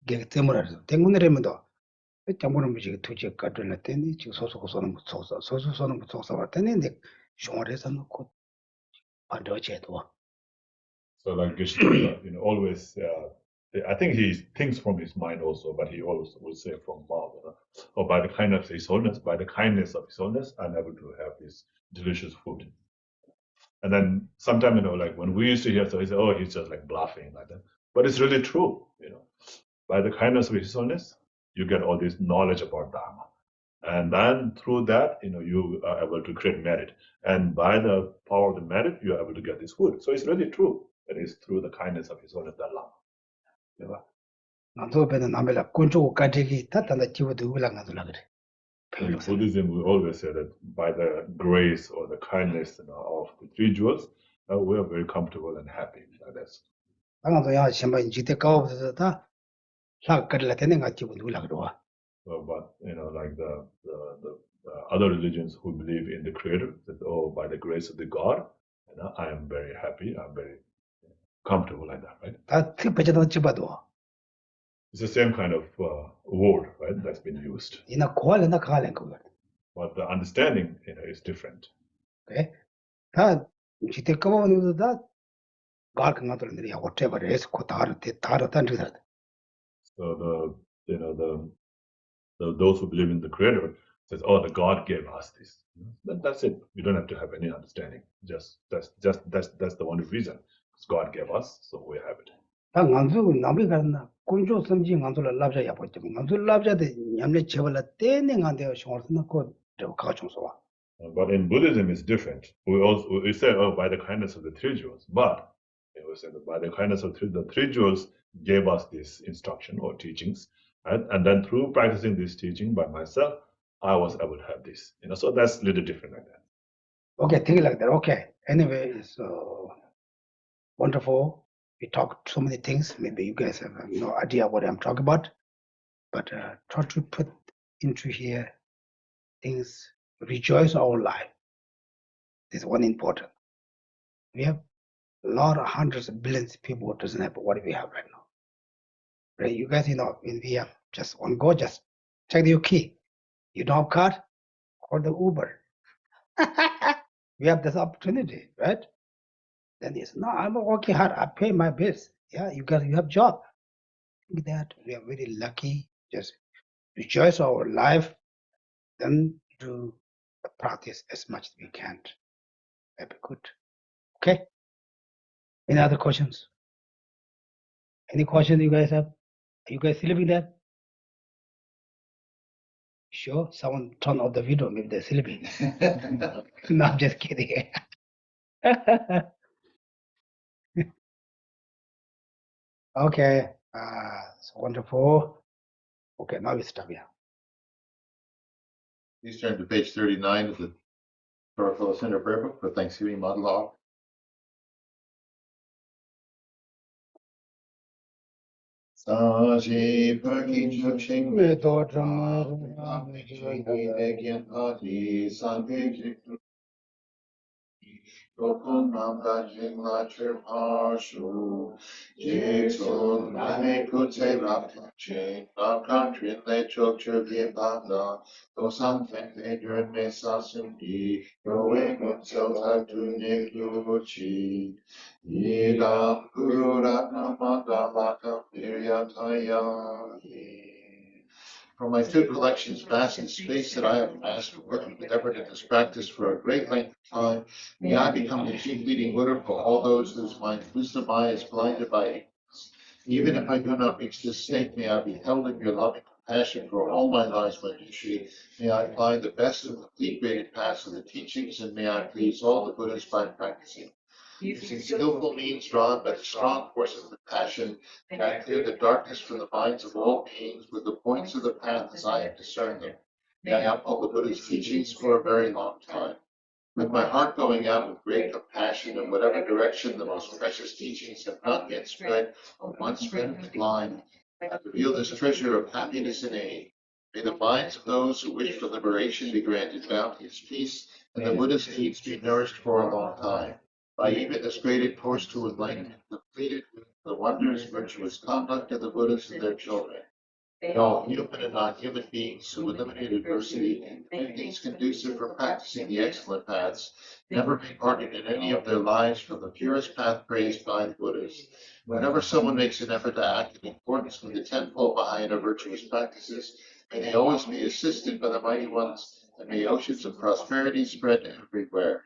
게이트 때문에 때문에면도 때문에 무식 투지 가드를 때니 지금 소소소는 무서워서 소소소는 무서워서 왔더니 쇼어에서 놓고 반도체도 So like Geshe Tenley, always, I think he thinks from his mind also, but he always will say from mouth, or by the kindness of His Holiness, by the kindness of His Holiness, I'm able to have this delicious food. And then sometimes, like when we used to hear, so he said, oh, he's just like bluffing like that. But it's really true, By the kindness of His Holiness, you get all this knowledge about Dharma. And then through that, you are able to create merit. And by the power of the merit, you are able to get this food. So it's really true. It is through the kindness of His Holiness that Lama. In Buddhism, we always say that by the grace or the kindness of the three jewels, we are very comfortable and happy like this. But like the other religions who believe in the Creator, that by the grace of the God, I am very happy, I'm very comfortable like that, right? It's the same kind of word, right? That's been used. But the understanding, is different. Okay. So those who believe in the Creator says, "Oh, the God gave us this." That's it. You don't have to have any understanding. That's the one reason. Because God gave us, so we have it. But in Buddhism, it's different. We say, oh, by the kindness of the three jewels. But we say that by the kindness of the three jewels gave us this instruction or teachings, right? And then through practicing this teaching by myself, I was able to have this. So that's a little different like that. Okay, think like that. Okay. Anyway, it's wonderful. We talked so many things. Maybe you guys have no idea what I'm talking about, but try to put into here things. Rejoice our life. This is one important. We have a lot of hundreds of billions of people who doesn't have what we have right now. Right? You guys, when we have just one go, just check your key. You don't have card, call the Uber. We have this opportunity, right? Then it's no, I'm working hard. I pay my bills. Yeah, you have job. Think that we are very lucky. Just rejoice our life, then do the practice as much as we can. That'd be good. Okay. Any other questions? Any questions you guys have? Are you guys sleeping there? Sure. Someone turn off the video. Maybe they're sleeping. No, I'm just kidding. Okay. It's wonderful. Okay, now we stop here. Please turn to page 39 of the Kurukulla Center Prayer Book for Thanksgiving Model Law. Saji Perkin Chuching Medodram Again Party Sanpik Dokun Namba Jingla Chirparshu Jigsun Name Kute Rapachin Nam Country Le Chok Churvie Banda Dosan Fente Durin Mesa Sundi Roe Mutsel Tatu Nikuchi Yidam Guru Ratnamanda Laka Viryataya. From my two collections, vast in space that I have amassed for working with effort in this practice for a great length of time, may I become the chief leading Buddha for all those whose mind wisdom eye is blinded by ignorance. Even if I do not reach this state, may I be held in your loving compassion for all my lives, my Geshe. May I find the best and complete graded paths of the teachings, and may I please all the Buddhas by practicing. Using skillful means drawn by the strong force of compassion, may I clear the darkness from the minds of all beings with the points of the path as I have discerned them. May I uphold the Buddha's teachings for a very long time. with my heart going out with great compassion in whatever direction the most precious teachings have not yet spread or once spread in the line, I reveal this treasure of happiness and aid. May the minds of those who wish for liberation be granted bounteous peace, and the Buddha's needs be nourished for a long time. By even this graded course to enlightenment, completed with the wondrous virtuous conduct of the Buddhas and their children. May all human and non-human beings who eliminate adversity and make things conducive for practicing the excellent paths never be parted in any of their lives from the purest path praised by the Buddhas. Whenever someone makes an effort to act in accordance with the tenfold Mahayana virtuous practices, may they always be assisted by the mighty ones, and may oceans of prosperity spread everywhere.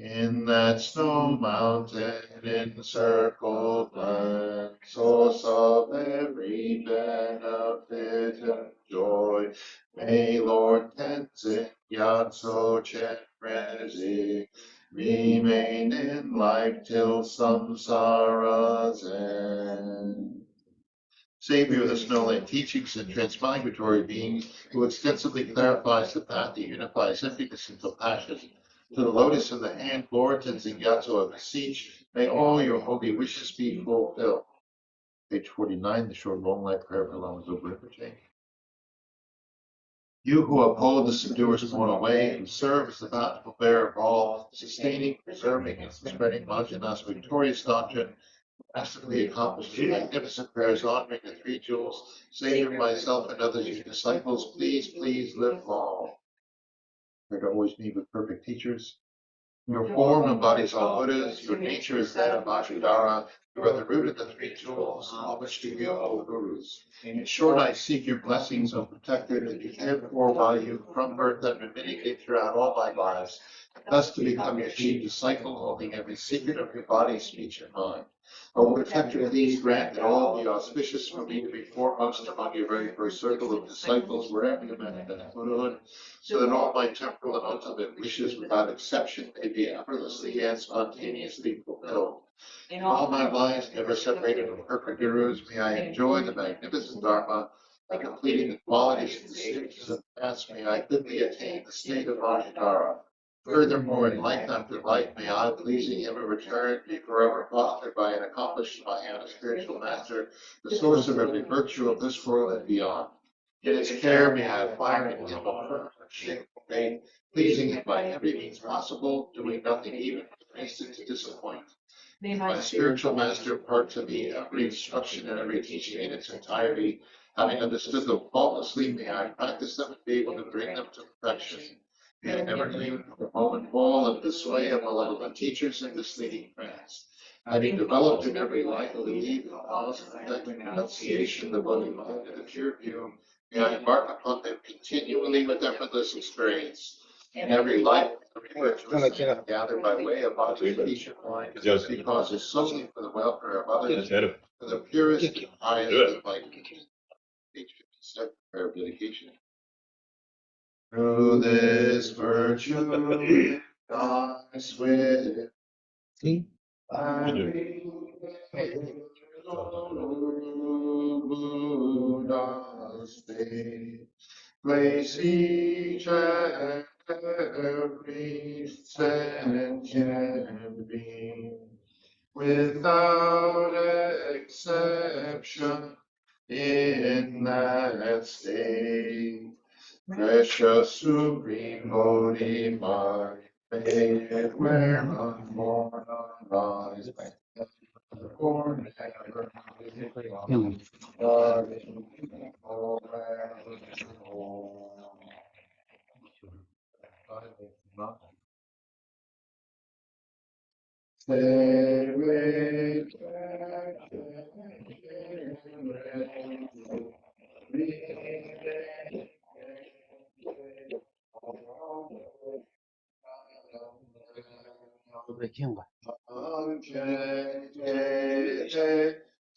In that snow mountain encircled land, source of every benefit and joy, may Lord Tenzin Gyatso Chen Rezi remain in life till samsara's end. Savior of the Snowland teachings and transmigratory being, who extensively clarifies the path that unifies emptiness and compassion, to the lotus in the hand, Lord Tenzin Gyatso, I beseech, may all your holy wishes be fulfilled. Page 49, the short long life prayer of Lama Zopa Rinpoche. You who uphold the subduer's mortal way, who serve as the bountiful bearer of all, sustaining, preserving, and spreading Mahayana's victorious doctrine, masterfully accomplished the magnificent prayers honoring the three jewels, Savior, myself, and others, your disciples, please, please live long. Pray to always be with perfect teachers. Your form embodies all Buddhas, your nature is that of Ajudara, you are the root of the three jewels, homage to you, O Gurus. In short, I seek your blessings, O Protector, to be cared for by you from birth and mitigate throughout all my lives, thus to become your chief disciple, holding every secret of your body, speech, and mind. O Protector, please grant that all be auspicious for me to be foremost among your very first circle of disciples wherever you manifest Buddhahood, so that all my temporal and ultimate wishes without exception may be effortlessly and spontaneously fulfilled. In all my lives, never separated from perfect gurus, may I enjoy the magnificent Dharma, by completing the qualities and the stages of the past, may I quickly attain the state of Ajudara. Furthermore, in life after life, may I, pleasing him in return, be forever fostered by an accomplished Mahayana spiritual master, the source of every virtue of this world and beyond. In his care, may I acquire in him a firm and shameful faith, pleasing him by every means possible, doing nothing even for an instant to disappoint. May my spiritual master impart to me every instruction and every teaching in its entirety. Having understood them faultlessly, may I practice them and be able to bring them to perfection. May I never even for a moment fall under the sway of malevolent teachers and misleading friends. Having developed in every life a belief in the laws of effective renunciation, the Bodhi mind, and the pure view, may I embark upon them continually with effortless experience. In every life, every virtuous thing gathered by way of body, peace, and mind, because it's solely for the welfare of others, for the purest and highest enlightenment. Page 57, prayer of dedication. Through this virtue, I swear, I Buddha's faith, place each and every sentient being, without exception, in that state. Precious Supreme Bodhi mind, may it where unborn arise, born never,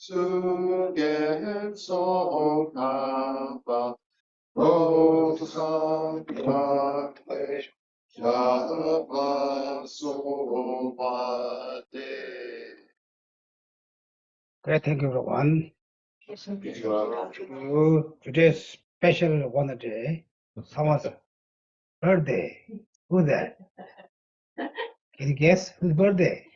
Sugen so kapa, Rosam Kakle, Java so Mate. Okay, thank you everyone. Today's special one day, someone's birthday. Who's that? Can you guess whose birthday?